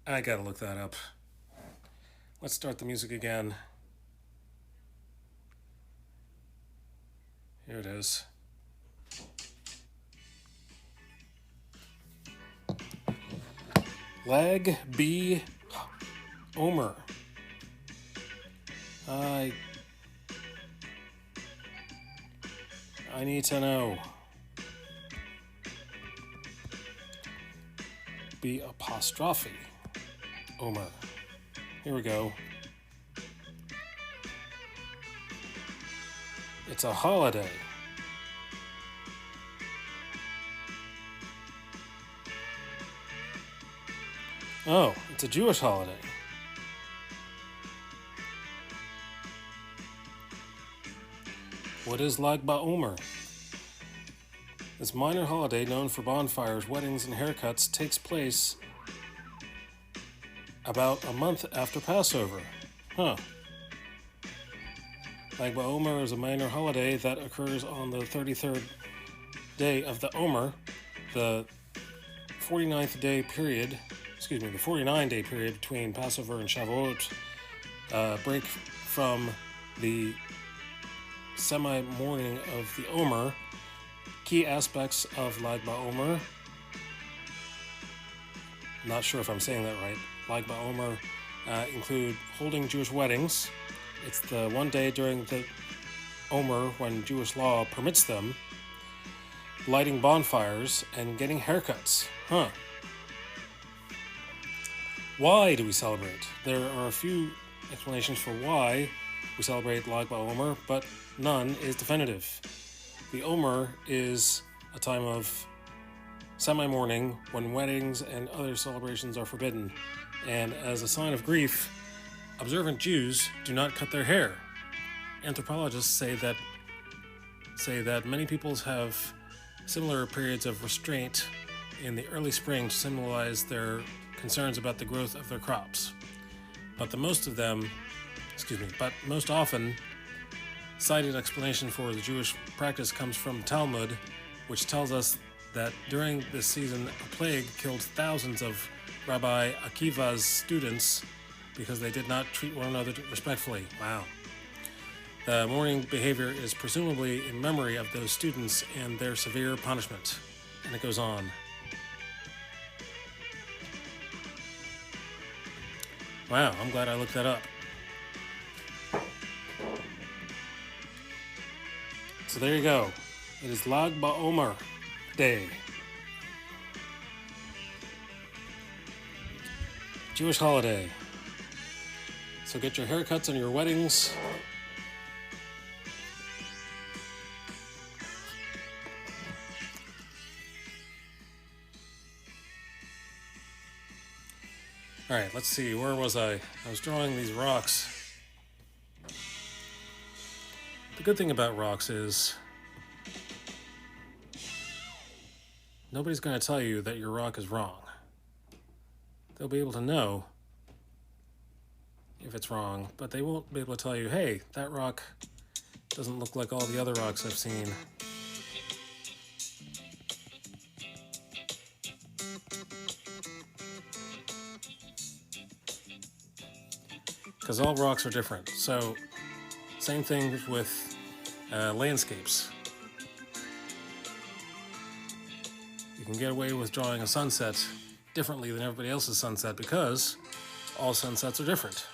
I gotta look that up. Let's start the music again. Here it is. Lag B Omer. I need to know. B apostrophe Omer. Here we go. It's a holiday. Oh, it's a Jewish holiday. What is Lag BaOmer? This minor holiday known for bonfires, weddings, and haircuts takes place about a month after Passover. Huh. Lag BaOmer is a minor holiday that occurs on the 33rd day of the Omer, the 49-day period between Passover and Shavuot, break from the semi-mourning of the Omer. Key aspects of Lag BaOmer, not sure if I'm saying that right, Lag BaOmer include holding Jewish weddings. It's the one day during the Omer when Jewish law permits them, lighting bonfires, and getting haircuts. Huh. Why do we celebrate? There are a few explanations for why we celebrate Lag BaOmer, but none is definitive. The Omer is a time of semi-mourning when weddings and other celebrations are forbidden, and as a sign of grief, observant Jews do not cut their hair. Anthropologists say that many peoples have similar periods of restraint in the early spring to symbolize their concerns about the growth of their crops. But most often, cited explanation for the Jewish practice comes from Talmud, which tells us that during this season, a plague killed thousands of Rabbi Akiva's students because they did not treat one another respectfully. Wow. The mourning behavior is presumably in memory of those students and their severe punishment. And it goes on. Wow, I'm glad I looked that up. So there you go. It is Lag BaOmer Day. Jewish holiday. So get your haircuts and your weddings. All right, let's see. Where was I? I was drawing these rocks. The good thing about rocks is nobody's going to tell you that your rock is wrong. They'll be able to know if it's wrong, but they won't be able to tell you, hey, that rock doesn't look like all the other rocks I've seen. Because all rocks are different. So, same thing with landscapes. You can get away with drawing a sunset differently than everybody else's sunset because all sunsets are different.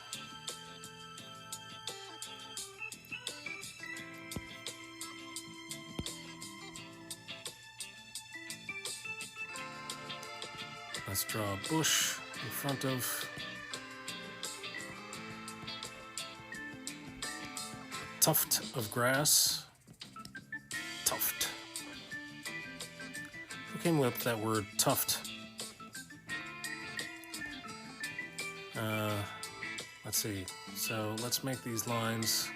Let's draw a bush in front of a tuft of grass. Tuft. Who came up with that word, tuft? Let's see. So let's make these lines.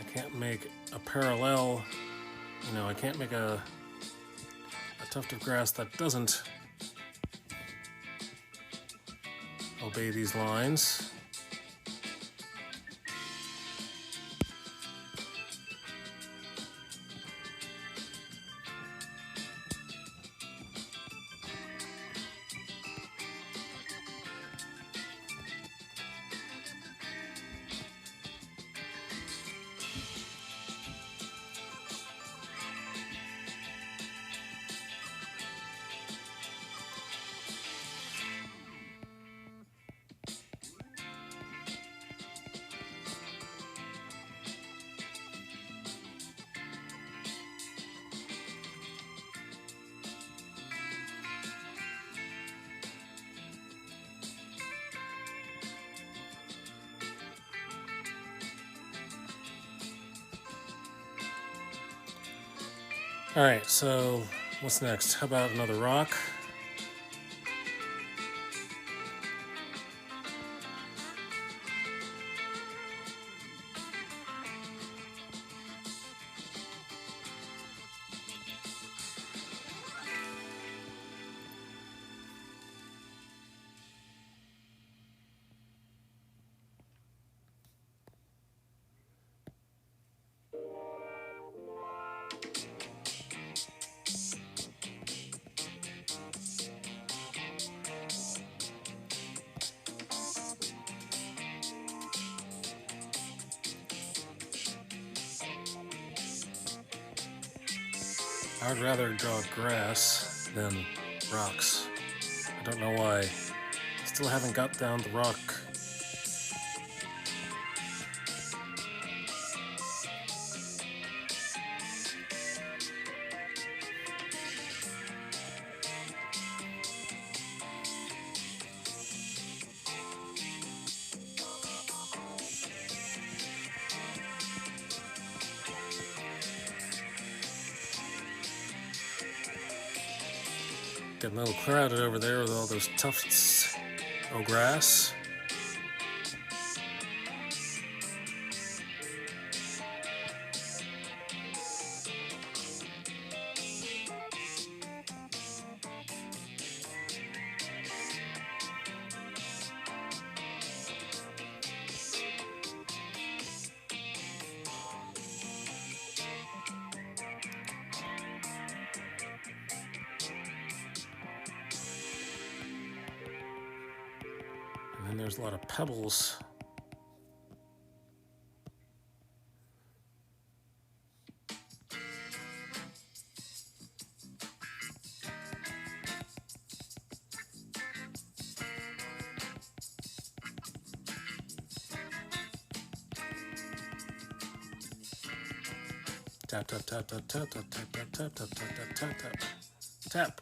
I can't make a parallel. I can't make a tuft of grass that doesn't obey these lines. All right, so what's next? How about another rock? I would rather draw grass than rocks. I don't know why. Still haven't got down the rock. Getting a little crowded over there with all those tufts of grass. And then there's a lot of pebbles. Tap, tap, tap, tap, tap, tap, tap, tap, tap, tap, tap, tap, tap, tap.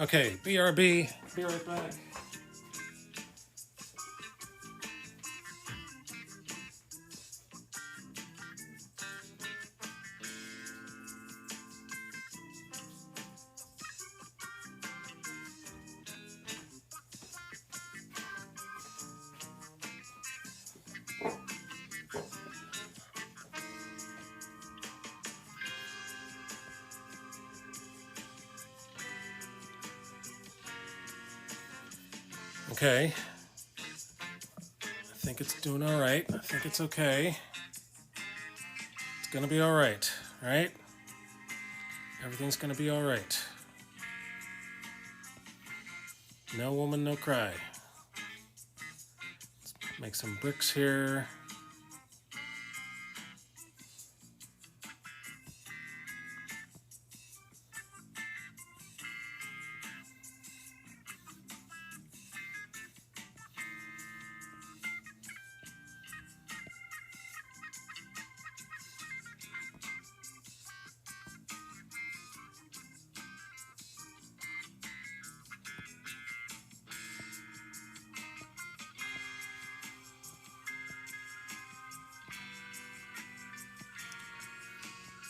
Okay, BRB. Be right back. Okay. I think it's doing all right. I think it's okay. It's gonna be all right, right? Everything's gonna be all right. No woman, no cry. Let's make some bricks here.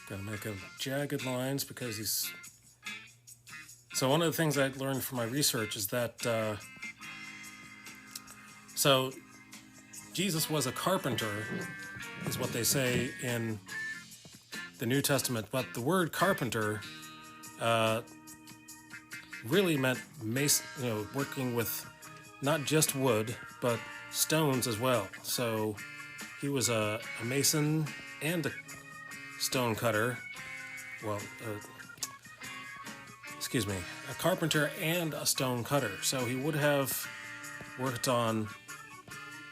Gotta make a jagged lines because he's... So one of the things I learned from my research is that, so Jesus was a carpenter, is what they say in the New Testament, but the word carpenter really meant mason, working with not just wood, but stones as well. So he was a mason and a stone cutter. Well, excuse me, a carpenter and a stone cutter. So he would have worked on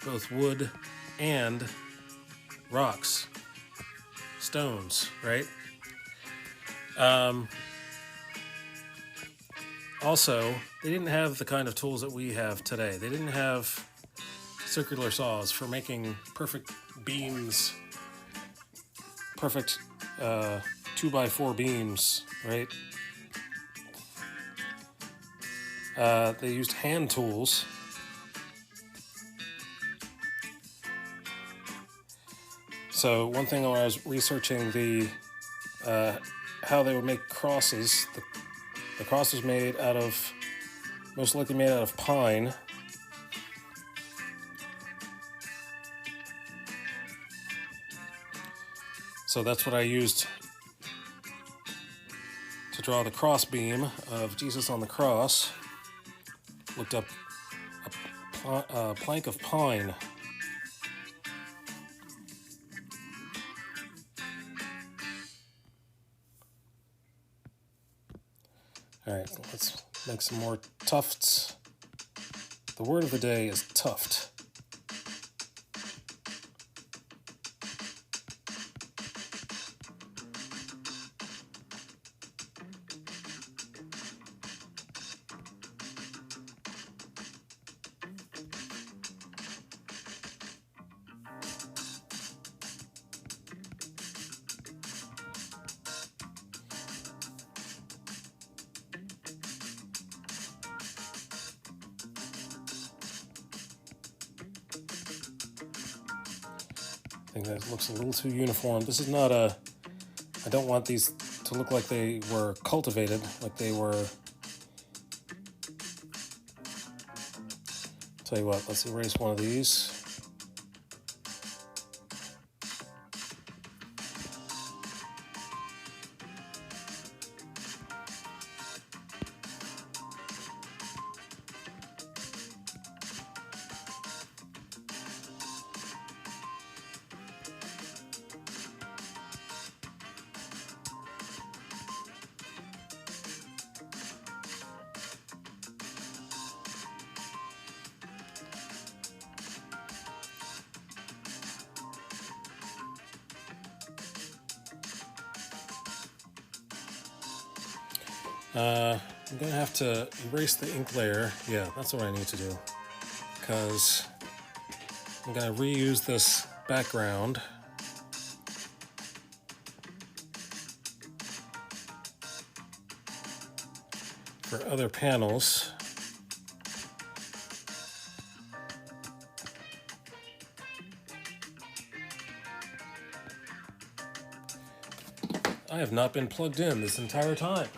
both wood and rocks, stones, right? Also, they didn't have the kind of tools that we have today. They didn't have circular saws for making perfect beams, perfect 2x4 beams, right? They used hand tools. So one thing when I was researching the how they would make crosses, the cross was made out of, most likely made out of pine. So that's what I used to draw the cross beam of Jesus on the cross. Looked up a plank of pine. All right, let's make some more tufts. The word of the day is tuft. I think that looks a little too uniform. This is not a... I don't want these to look like they were cultivated, like they were... Tell you what, let's erase one of these. I'm going to have to erase the ink layer. Yeah, that's what I need to do. Because I'm going to reuse this background. For other panels. I have not been plugged in this entire time.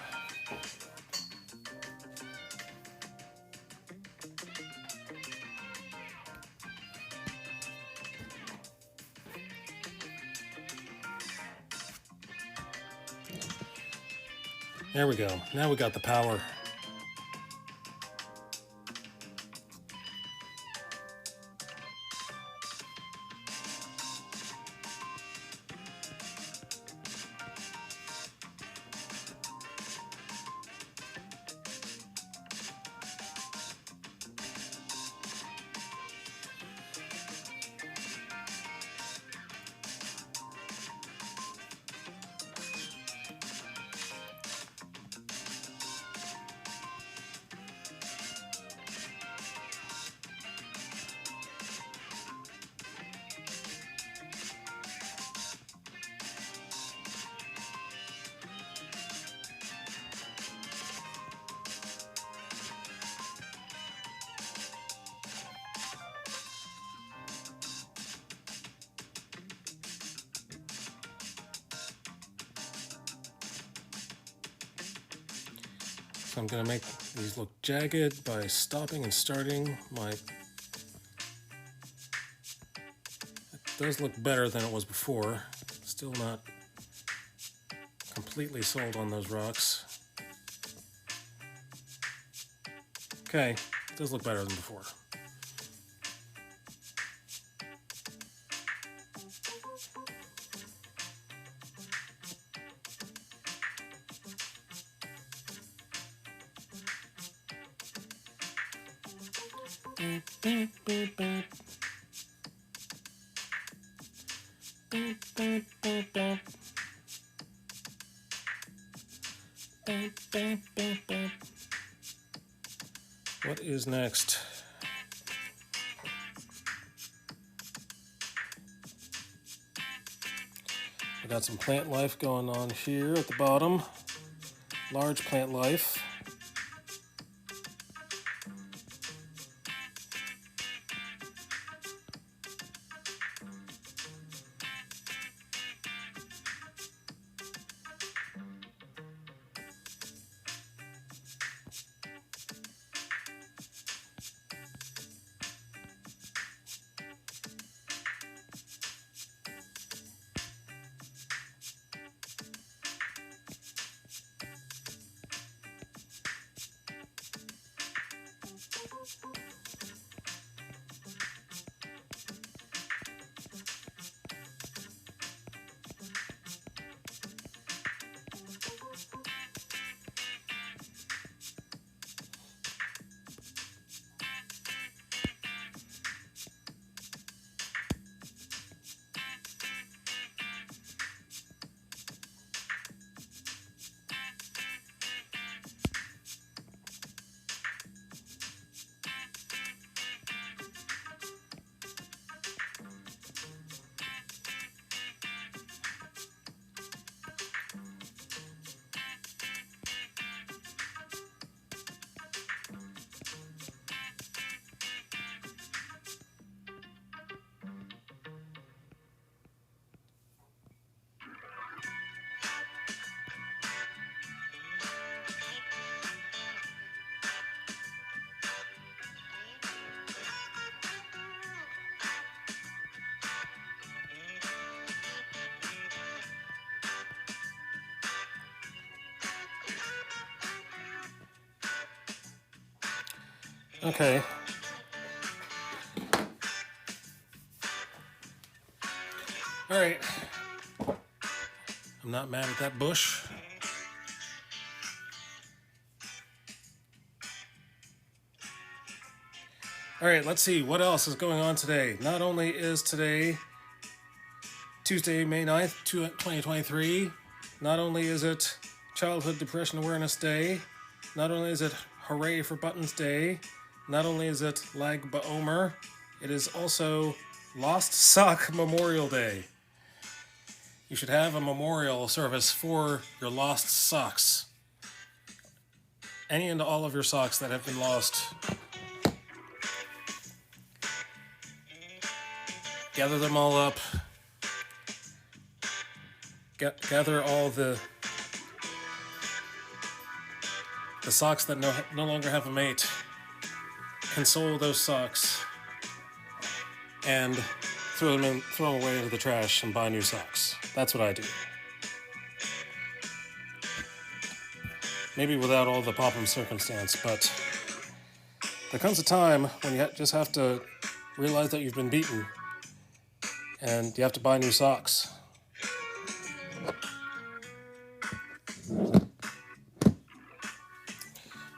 There we go. Now we got the power. So I'm going to make these look jagged by stopping and starting my... It does look better than it was before. Still not completely sold on those rocks. Okay, it does look better than before. What is next? I got some plant life going on here at the bottom. Large plant life. Okay. All right. I'm not mad at that bush. All right, let's see what else is going on today. Not only is today Tuesday, May 9th, 2023, not only is it Childhood Depression Awareness Day. Not only is it Hooray for Buttons Day, not only is it Lag BaOmer, it is also Lost Sock Memorial Day. You should have a memorial service for your lost socks. Any and all of your socks that have been lost. Gather them all up. Gather all the socks that no longer have a mate. Console those socks. And throw them away into the trash and buy new socks. That's what I do. Maybe without all the pomp and circumstance, but there comes a time when you just have to realize that you've been beaten and you have to buy new socks.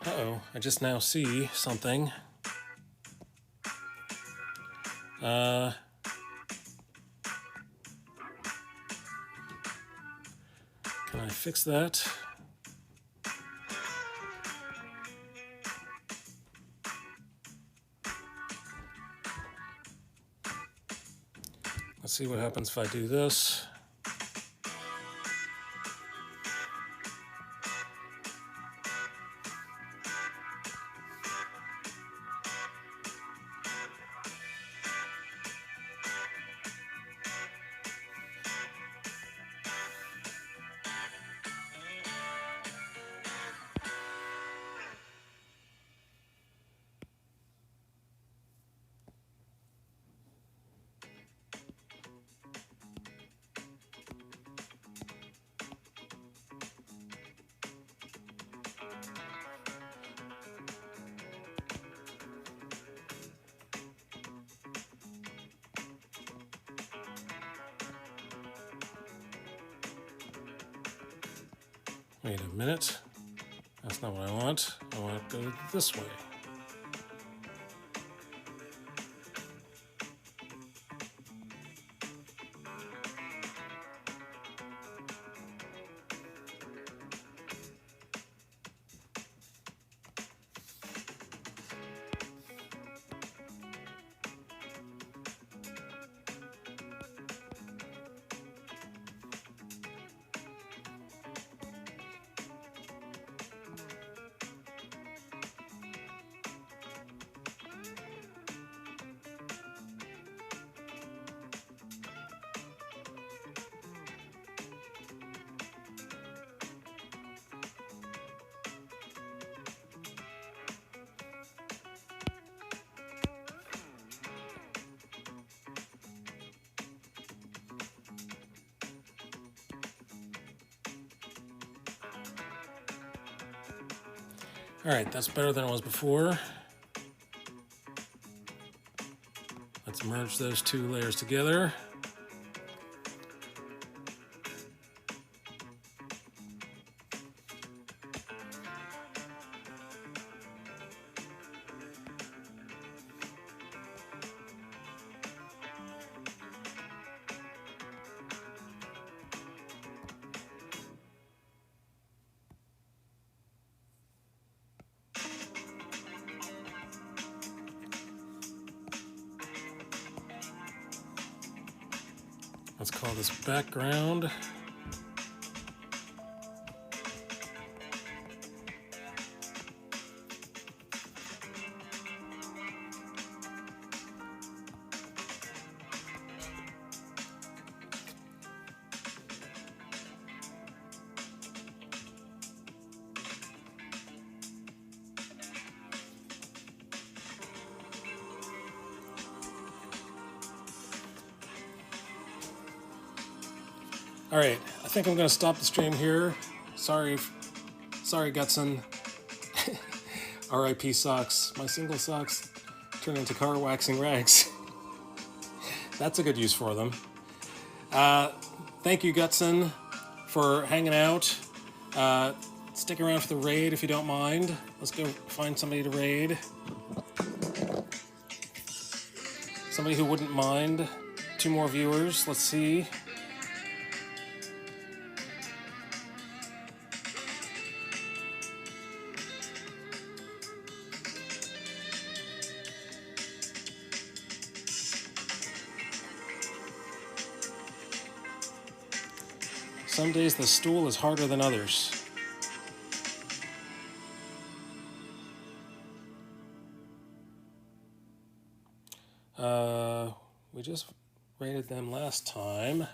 Uh-oh, I just now see something. Can I fix that? Let's see what happens if I do this. Wait a minute. That's not what I want. I want to go this way. Alright, that's better than it was before. Let's merge those two layers together. Let's call this background. All right, I think I'm gonna stop the stream here. Sorry, Gutson. R.I.P. socks. My single socks turn into car waxing rags. That's a good use for them. Thank you, Gutson, for hanging out. Stick around for the raid if you don't mind. Let's go find somebody to raid. Somebody who wouldn't mind. 2 more viewers. Let's see. Some days the stool is harder than others. We just rated them last time.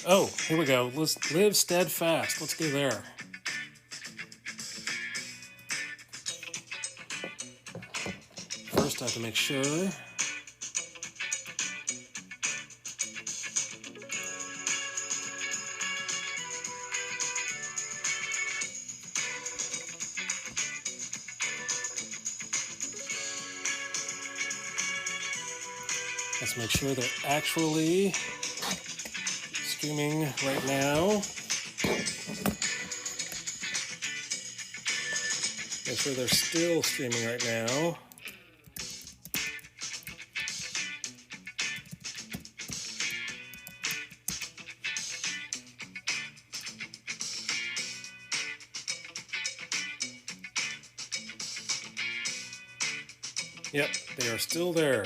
Oh, here we go. Let's live steadfast. Let's go there. First, I have to make sure. Let's make sure they're actually streaming right now. Make sure they're still streaming right now. Yep, they are still there.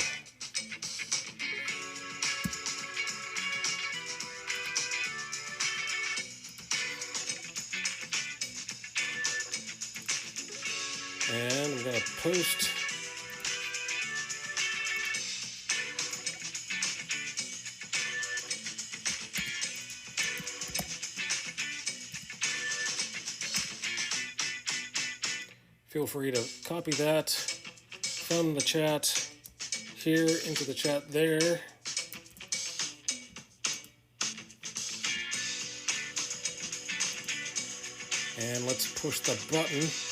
And I'm going to post feel free to copy that from the chat here into the chat there. And let's push the button.